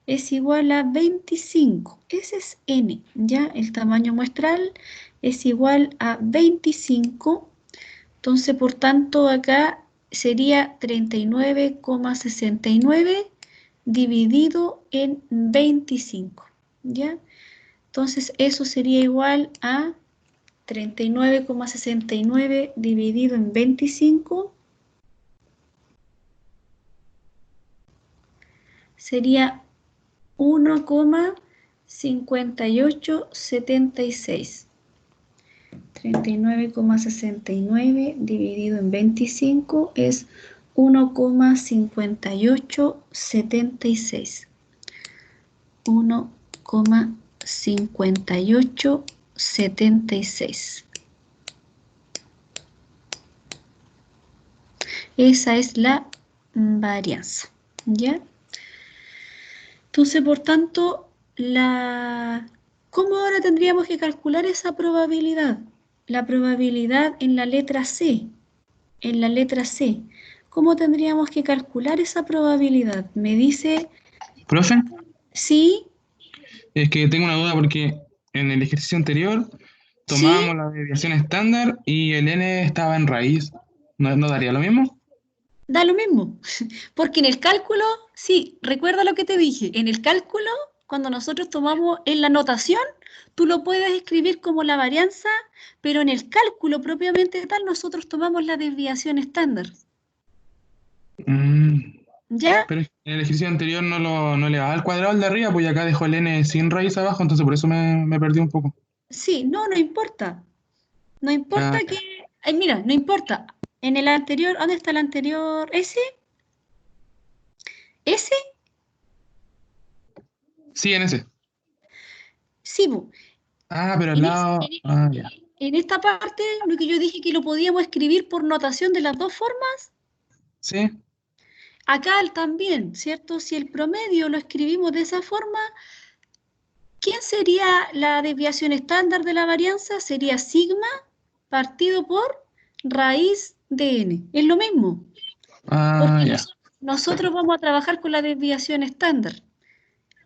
es igual a 25. Ese es n, ¿ya? El tamaño muestral es igual a 25. Entonces, por tanto, acá sería 39,69 dividido en 25, ¿ya? Entonces, eso sería igual a 39,69 dividido en 25. Sería 1,5876. 39,69 dividido en 25 es 1,5876. 1,5876. Esa es la varianza, ¿ya? Entonces, por tanto, ¿cómo ahora tendríamos que calcular esa probabilidad? La probabilidad en la letra C. En la letra C. ¿Cómo tendríamos que calcular esa probabilidad? Me dice, Profe, sí, es que tengo una duda porque en el ejercicio anterior sí, tomábamos la desviación estándar y el n estaba en raíz. ¿No daría lo mismo? da lo mismo. Porque en el cálculo, sí, recuerda lo que te dije, en el cálculo, cuando nosotros tomamos en la notación, tú lo puedes escribir como la varianza, pero en el cálculo propiamente tal, nosotros tomamos la desviación estándar. Mm, ¿Ya? pero en el ejercicio anterior no le daba al cuadrado al de arriba, pues acá dejó el n sin raíz abajo, entonces por eso me perdí un poco. Sí, no importa. No importa Ah, que... Ay, mira, no importa. En el anterior, ¿dónde está el anterior? ¿Ese? ¿Ese? sí, en ese. Sí, bu. Ah, pero al En, lado. Ah, ya. en esta parte, lo que yo dije que lo podíamos escribir por notación de las dos formas, Sí. acá también, ¿cierto? Si el promedio lo escribimos de esa forma, ¿quién sería la desviación estándar de la varianza? Sería sigma partido por raíz de n. Es lo mismo, Ah, porque ya. nosotros vamos a trabajar con la desviación estándar.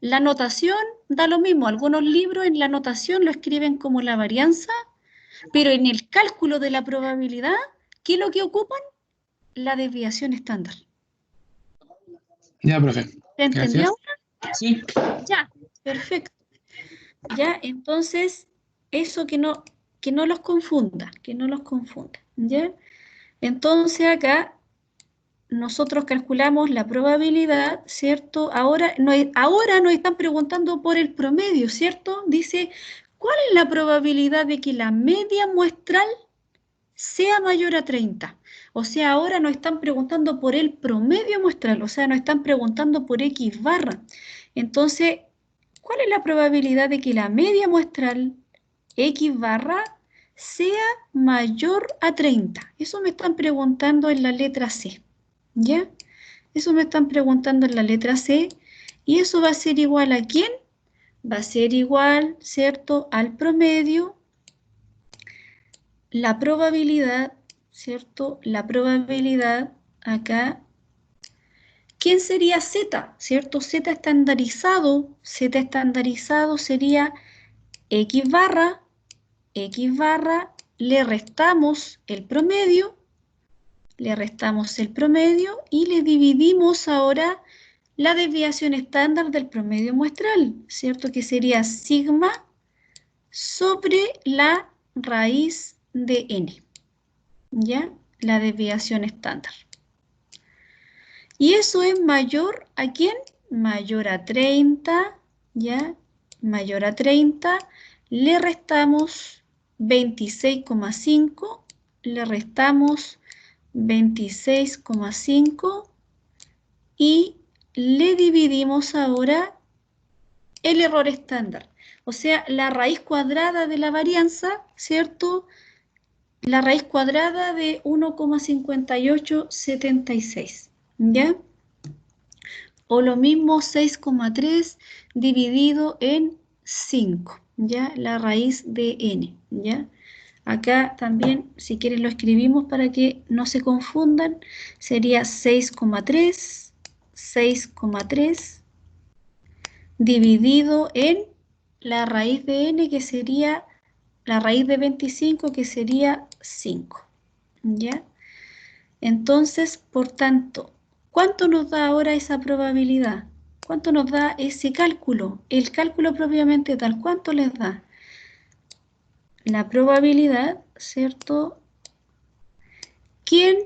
La notación da lo mismo. Algunos libros en la notación lo escriben como la varianza, pero en el cálculo de la probabilidad, ¿qué es lo que ocupan? La desviación estándar. Ya, profe. ¿Se entendió? Gracias. Sí. Ya, perfecto. Ya, entonces, eso que no los confunda, que no los confunda. ¿Ya? Entonces acá nosotros calculamos la probabilidad, ¿cierto? Ahora nos están preguntando por el promedio, ¿cierto? Dice, ¿cuál es la probabilidad de que la media muestral sea mayor a 30? O sea, ahora nos están preguntando por el promedio muestral, o sea, nos están preguntando por X barra. Entonces, ¿cuál es la probabilidad de que la media muestral X barra sea mayor a 30? Eso me están preguntando en la letra C. ¿Ya? Eso me están preguntando en la letra C. ¿Y eso va a ser igual a quién? Va a ser igual, ¿cierto?, al promedio, la probabilidad, ¿cierto? La probabilidad acá. ¿Quién sería Z? ¿Cierto? Z estandarizado sería X barra, le restamos el promedio y le dividimos ahora la desviación estándar del promedio muestral, ¿cierto? Que sería sigma sobre la raíz de n, ¿ya? La desviación estándar. Y eso es mayor ¿a quién? Mayor a 30, ¿ya? Mayor a 30, le restamos 26,5, le restamos 26,5 y le dividimos ahora el error estándar. O sea, la raíz cuadrada de la varianza, ¿cierto? La raíz cuadrada de 1,5876, ¿ya? O lo mismo 6,3 dividido en 5, ¿ya? La raíz de n, ¿ya? Acá también, si quieren, lo escribimos para que no se confundan. Sería 6,3 dividido en la raíz de n, que sería la raíz de 25, que sería 5, ¿ya? Entonces, por tanto, ¿cuánto nos da ahora esa probabilidad? ¿Cuánto nos da ese cálculo? El cálculo propiamente tal, ¿cuánto les da? La probabilidad, ¿cierto? ¿Quién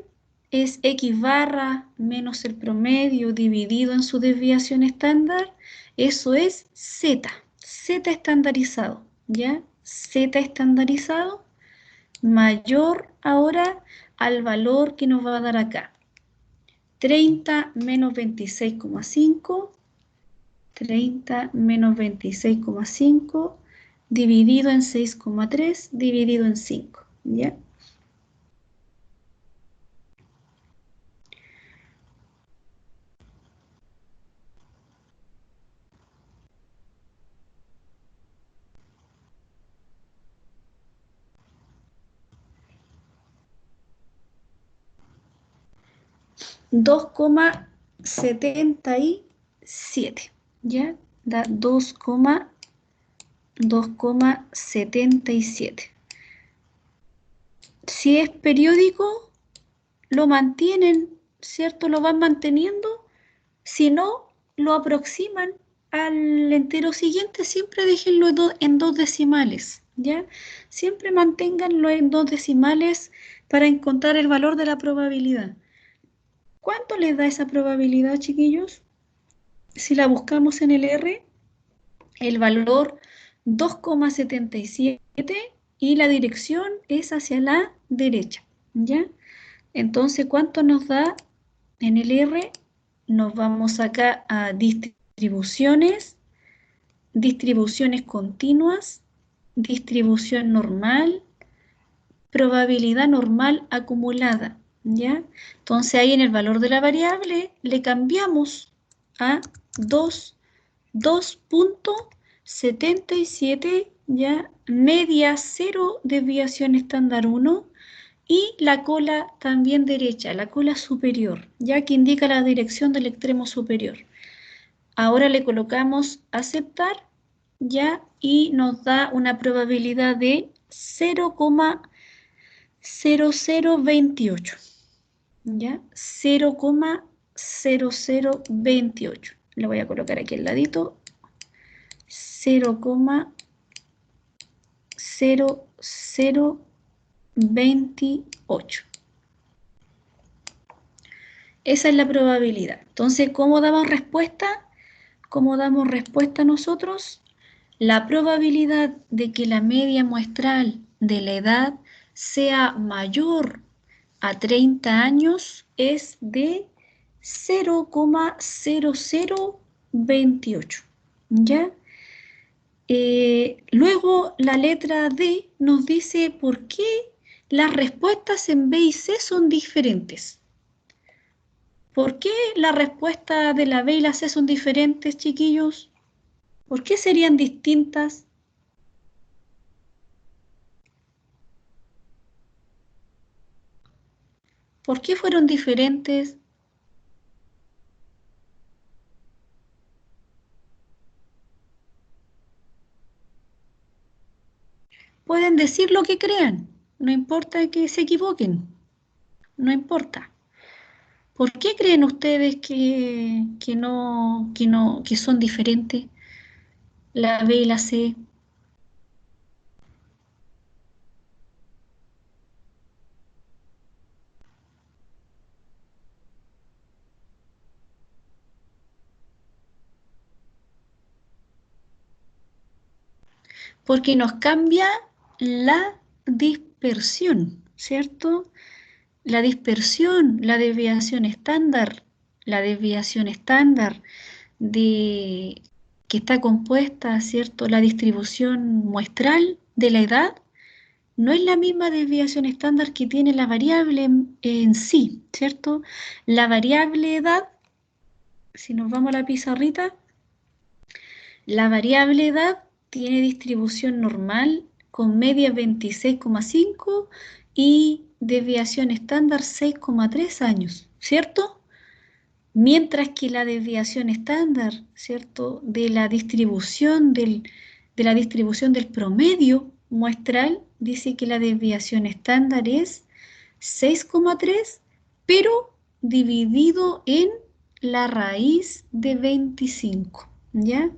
es X barra menos el promedio dividido en su desviación estándar? Eso es Z, Z estandarizado, ¿ya? Z estandarizado mayor ahora al valor que nos va a dar acá. 30 menos 26,5, 30 menos 26,5 dividido en 6,3 dividido en 5, ¿ya? $2,77, ¿ya? Da 2,77. Si es periódico, lo mantienen, ¿cierto? Lo van manteniendo. Si no, lo aproximan al entero siguiente. Siempre déjenlo en dos decimales, ¿ya? Siempre manténganlo en 2 decimales para encontrar el valor de la probabilidad. ¿Cuánto les da esa probabilidad, chiquillos? Si la buscamos en el R, el valor 2,77 y la dirección es hacia la derecha, ¿ya? Entonces, ¿cuánto nos da en el R? Nos vamos acá a distribuciones, distribuciones continuas, distribución normal, probabilidad normal acumulada, ¿ya? Entonces ahí en el valor de la variable le cambiamos a 2,77, ¿ya? Media 0, desviación estándar 1 y la cola también derecha, la cola superior, ya que indica la dirección del extremo superior. Ahora le colocamos aceptar, ¿ya? Y nos da una probabilidad de 0,0028, ¿ya? 0,0028. Le voy a colocar aquí al ladito. 0,0028. Esa es la probabilidad. Entonces, ¿cómo damos respuesta? ¿Cómo damos respuesta nosotros? La probabilidad de que la media muestral de la edad sea mayor a 30 años es de 0,0028, ¿ya? Luego la letra D nos dice por qué las respuestas en B y C son diferentes. ¿Por qué la respuesta de la B y la C son diferentes, chiquillos? ¿Por qué serían distintas? ¿Por qué fueron diferentes? pueden decir lo que crean, no importa que se equivoquen, no importa. ¿Por qué creen ustedes que son diferentes la B y la C? Porque nos cambia la dispersión, ¿cierto? La dispersión, la desviación estándar de que está compuesta, ¿cierto? La distribución muestral de la edad no es la misma desviación estándar que tiene la variable en sí, ¿cierto? La variable edad, si nos vamos a la pizarrita, la variable edad tiene distribución normal con media 26,5 y desviación estándar 6,3 años, ¿cierto? Mientras que la desviación estándar, ¿cierto? De la distribución del promedio muestral, dice que la desviación estándar es 6,3, pero dividido en la raíz de 25, ¿ya?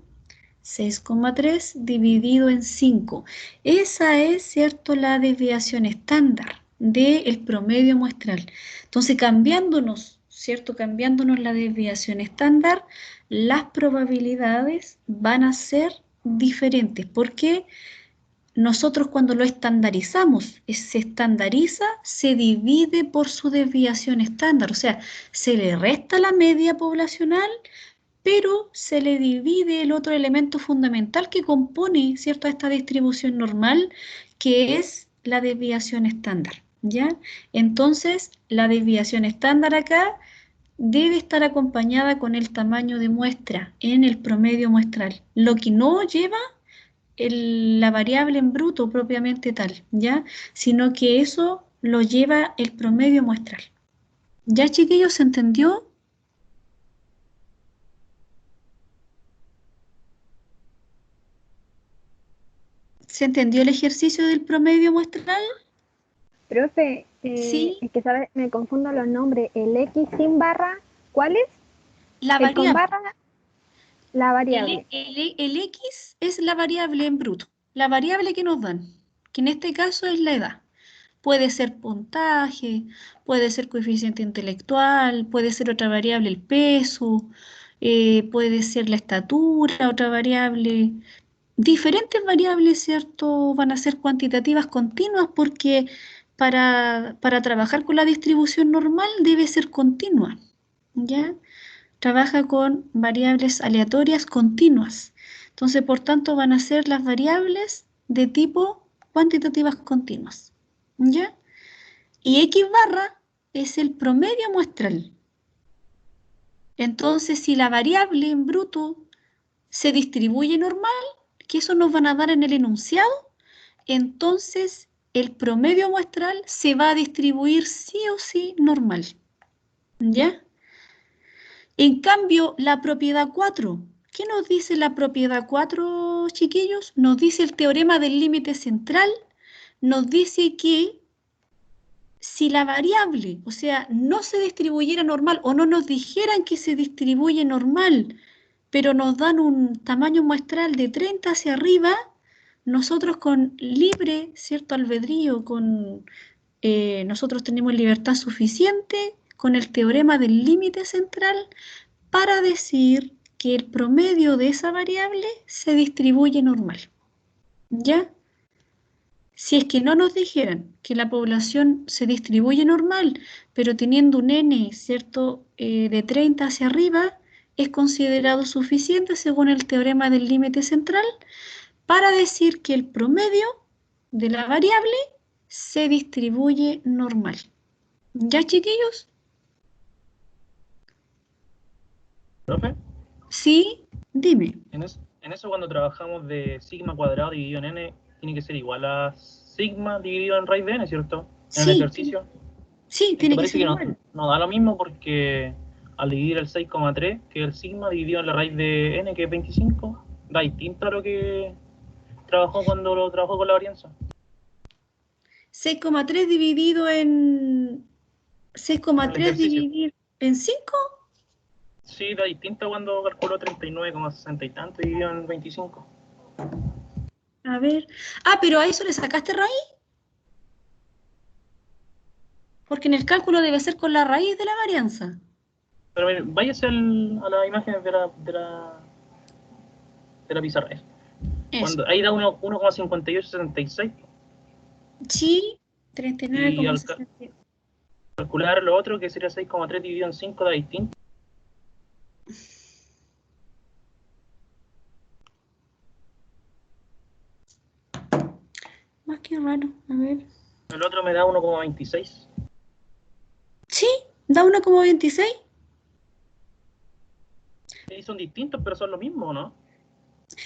6,3 dividido en 5. Esa es, ¿cierto?, la desviación estándar del promedio muestral. Entonces, cambiándonos, ¿cierto?, cambiándonos la desviación estándar, las probabilidades van a ser diferentes. ¿Por qué? Nosotros cuando lo estandarizamos, se estandariza, se divide por su desviación estándar, o sea, se le resta la media poblacional, pero se le divide el otro elemento fundamental que compone, ¿cierto?, esta distribución normal, que es la desviación estándar, ¿ya? Entonces, la desviación estándar acá debe estar acompañada con el tamaño de muestra en el promedio muestral, lo que no lleva la variable en bruto propiamente tal, ¿ya? Sino que eso lo lleva el promedio muestral. ¿Ya, chiquillos, se entendió? ¿Se entendió el ejercicio del promedio muestral? Profe, Sí, es que ¿sabe? Me confundo los nombres. El X sin barra, ¿cuál es? la El con variable. barra, la variable. El X es la variable en bruto, la variable que nos dan, que en este caso es la edad. Puede ser puntaje, puede ser coeficiente intelectual, puede ser otra variable, el peso, puede ser la estatura, otra variable. Diferentes variables, ¿cierto? Van a ser cuantitativas continuas porque para trabajar con la distribución normal debe ser continua, ¿ya? Trabaja con variables aleatorias continuas. Entonces, por tanto, van a ser las variables de tipo cuantitativas continuas, ¿ya? Y X barra es el promedio muestral. Entonces, si la variable en bruto se distribuye normal, que eso nos van a dar en el enunciado, entonces el promedio muestral se va a distribuir sí o sí normal, ¿ya? En cambio, la propiedad 4, ¿qué nos dice la propiedad 4, chiquillos? Nos dice el teorema del límite central, nos dice que si la variable, o sea, no se distribuyera normal o no nos dijeran que se distribuye normal, pero nos dan un tamaño muestral de 30 hacia arriba, nosotros con libre, cierto, albedrío, nosotros tenemos libertad suficiente con el teorema del límite central para decir que el promedio de esa variable se distribuye normal, ¿ya? Si es que no nos dijeran que la población se distribuye normal, pero teniendo un n, ¿cierto?, de 30 hacia arriba, es considerado suficiente según el teorema del límite central para decir que el promedio de la variable se distribuye normal. ¿Ya, chiquillos? ¿Profe? Sí, dime. En eso cuando trabajamos de sigma cuadrado dividido en n, tiene que ser igual a sigma dividido en raíz de n, ¿cierto? En el Sí, ejercicio. sí, Es que tiene que parece ser que igual. no da lo mismo porque al dividir el 6,3, que es el sigma dividido en la raíz de n, que es 25, da distinto a lo que trabajó cuando lo trabajó con la varianza. 6,3 dividido en... 6,3 dividido en 5. Sí, da distinto cuando calculo 39,60 y tanto dividido en 25. A ver. Ah, pero a eso le sacaste raíz. Porque en el cálculo debe ser con la raíz de la varianza. Pero mire, váyase a las imágenes de la pizarra. Eso. Cuando, ahí da 1,5876. Sí, Y 39,60. calcular lo otro, que sería 6,3 dividido en 5, da distinto. Más que raro, a ver. El otro me da 1,26. Sí, da 1,26. Sí, son distintos, pero son lo mismo, ¿no?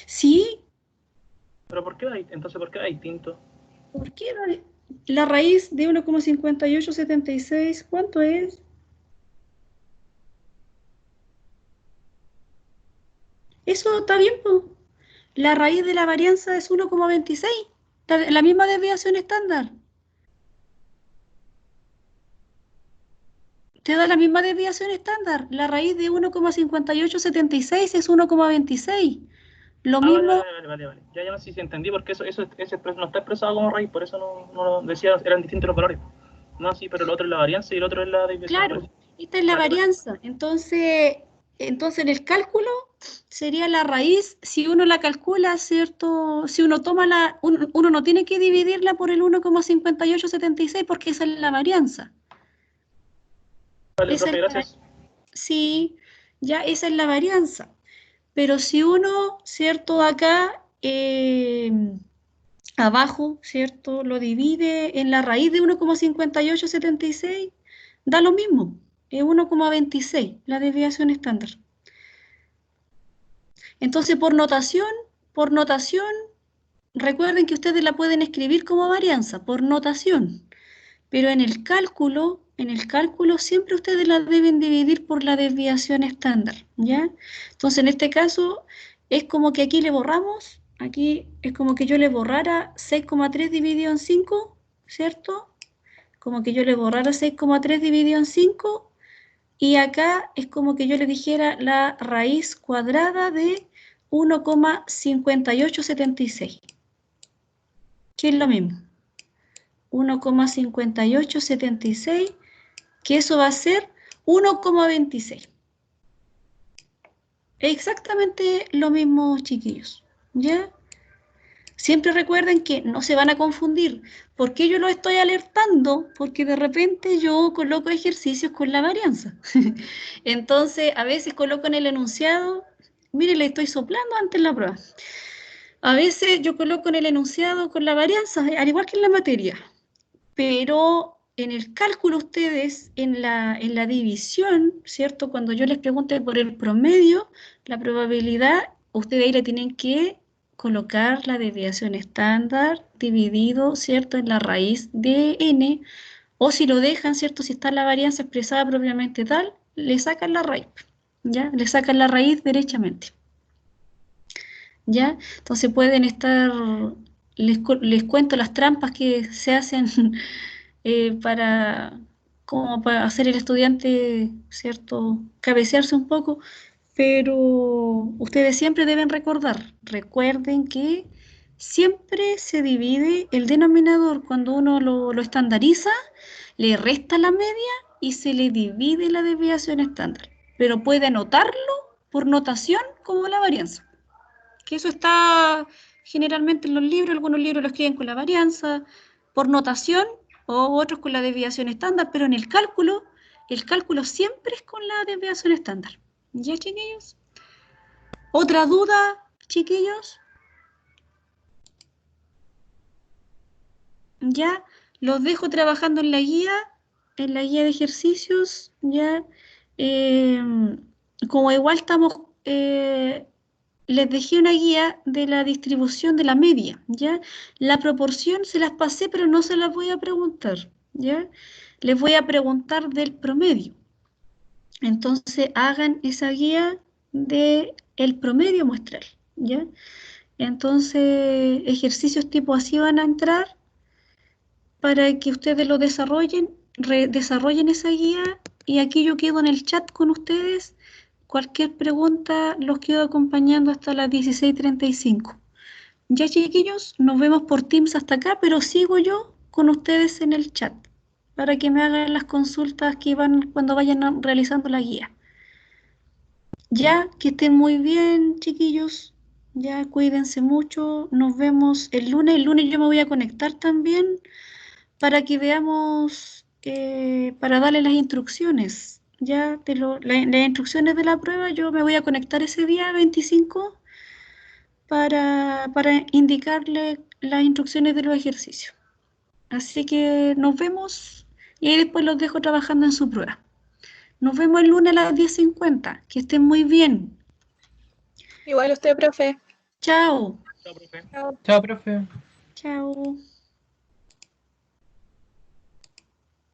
Sí, ¿Pero por qué entonces por qué da distinto? ¿por qué la raíz de 1,5876? ¿Cuánto es? Eso está bien, pues. La raíz de la varianza es 1,26. La misma desviación estándar. Te da la misma desviación estándar. La raíz de 1,5876 es 1,26. Lo mismo. Vale. Ya no sé si entendí, porque ese no está expresado como raíz, por eso no decía, eran distintos los valores. No, sí, pero el otro es la varianza y el otro es la desviación. Claro, esta es la varianza. Entonces en el cálculo sería la raíz, si uno la calcula, ¿cierto? Si uno toma uno no tiene que dividirla por el 1,5876 porque esa es la varianza. Vale, profe, gracias. Sí, ya esa es la varianza. Pero si uno, ¿cierto? Acá, abajo, ¿cierto? Lo divide en la raíz de 1,5876, da lo mismo, es 1,26, la desviación estándar. Entonces, por notación, recuerden que ustedes la pueden escribir como varianza, por notación. Pero en el cálculo siempre ustedes la deben dividir por la desviación estándar, ¿ya? Entonces, en este caso, es como que aquí le borramos, aquí es como que yo le borrara 6,3 dividido en 5, ¿cierto? Como que yo le borrara 6,3 dividido en 5, y acá es como que yo le dijera la raíz cuadrada de 1,5876, que es lo mismo. 1,5876, que eso va a ser 1,26. Exactamente lo mismo, chiquillos, ¿ya? Siempre recuerden que no se van a confundir. ¿Por qué yo lo estoy alertando? Porque de repente yo coloco ejercicios con la varianza. Entonces, a veces coloco en el enunciado, mire, le estoy soplando antes la prueba. A veces yo coloco en el enunciado con la varianza, al igual que en la materia. Pero en el cálculo ustedes, en la división, ¿cierto? Cuando yo les pregunte por el promedio, la probabilidad, ustedes ahí le tienen que colocar la desviación estándar dividido, ¿cierto? En la raíz de n, o si lo dejan, ¿cierto? Si está la varianza expresada propiamente tal, le sacan la raíz, ¿ya? Le sacan la raíz derechamente, ¿ya? Entonces pueden estar, les cuento las trampas que se hacen como para hacer el estudiante, ¿cierto? Cabecearse un poco, pero ustedes siempre deben recuerden que siempre se divide el denominador cuando uno lo estandariza, le resta la media y se le divide la desviación estándar, pero puede anotarlo por notación como la varianza, que eso está generalmente en los libros, algunos libros lo escriben con la varianza, por notación, o otros con la desviación estándar, pero en el cálculo siempre es con la desviación estándar. ¿Ya, chiquillos? ¿Otra duda, chiquillos? Ya, los dejo trabajando en la guía de ejercicios, ya. Como igual estamos, les dejé una guía de la distribución de la media, ¿ya? La proporción se las pasé, pero no se las voy a preguntar, ¿ya? Les voy a preguntar del promedio. Entonces, hagan esa guía de el promedio muestral, ¿ya? Entonces, ejercicios tipo así van a entrar, para que ustedes lo desarrollen, desarrollen esa guía, y aquí yo quedo en el chat con ustedes. Cualquier pregunta los quedo acompañando hasta las 16:35. Ya, chiquillos, nos vemos por Teams hasta acá, pero sigo yo con ustedes en el chat para que me hagan las consultas que van cuando vayan realizando la guía. Ya, que estén muy bien, chiquillos. Ya, cuídense mucho. Nos vemos el lunes. El lunes yo me voy a conectar también para que veamos, para darle las instrucciones. Ya, las instrucciones de la prueba, yo me voy a conectar ese día 25 para indicarle las instrucciones de los ejercicios. Así que nos vemos y ahí después los dejo trabajando en su prueba. Nos vemos el lunes a las 10:50. Que estén muy bien. Igual usted, profe. Chao. Chao, profe. Chao. Chao, profe. Chao.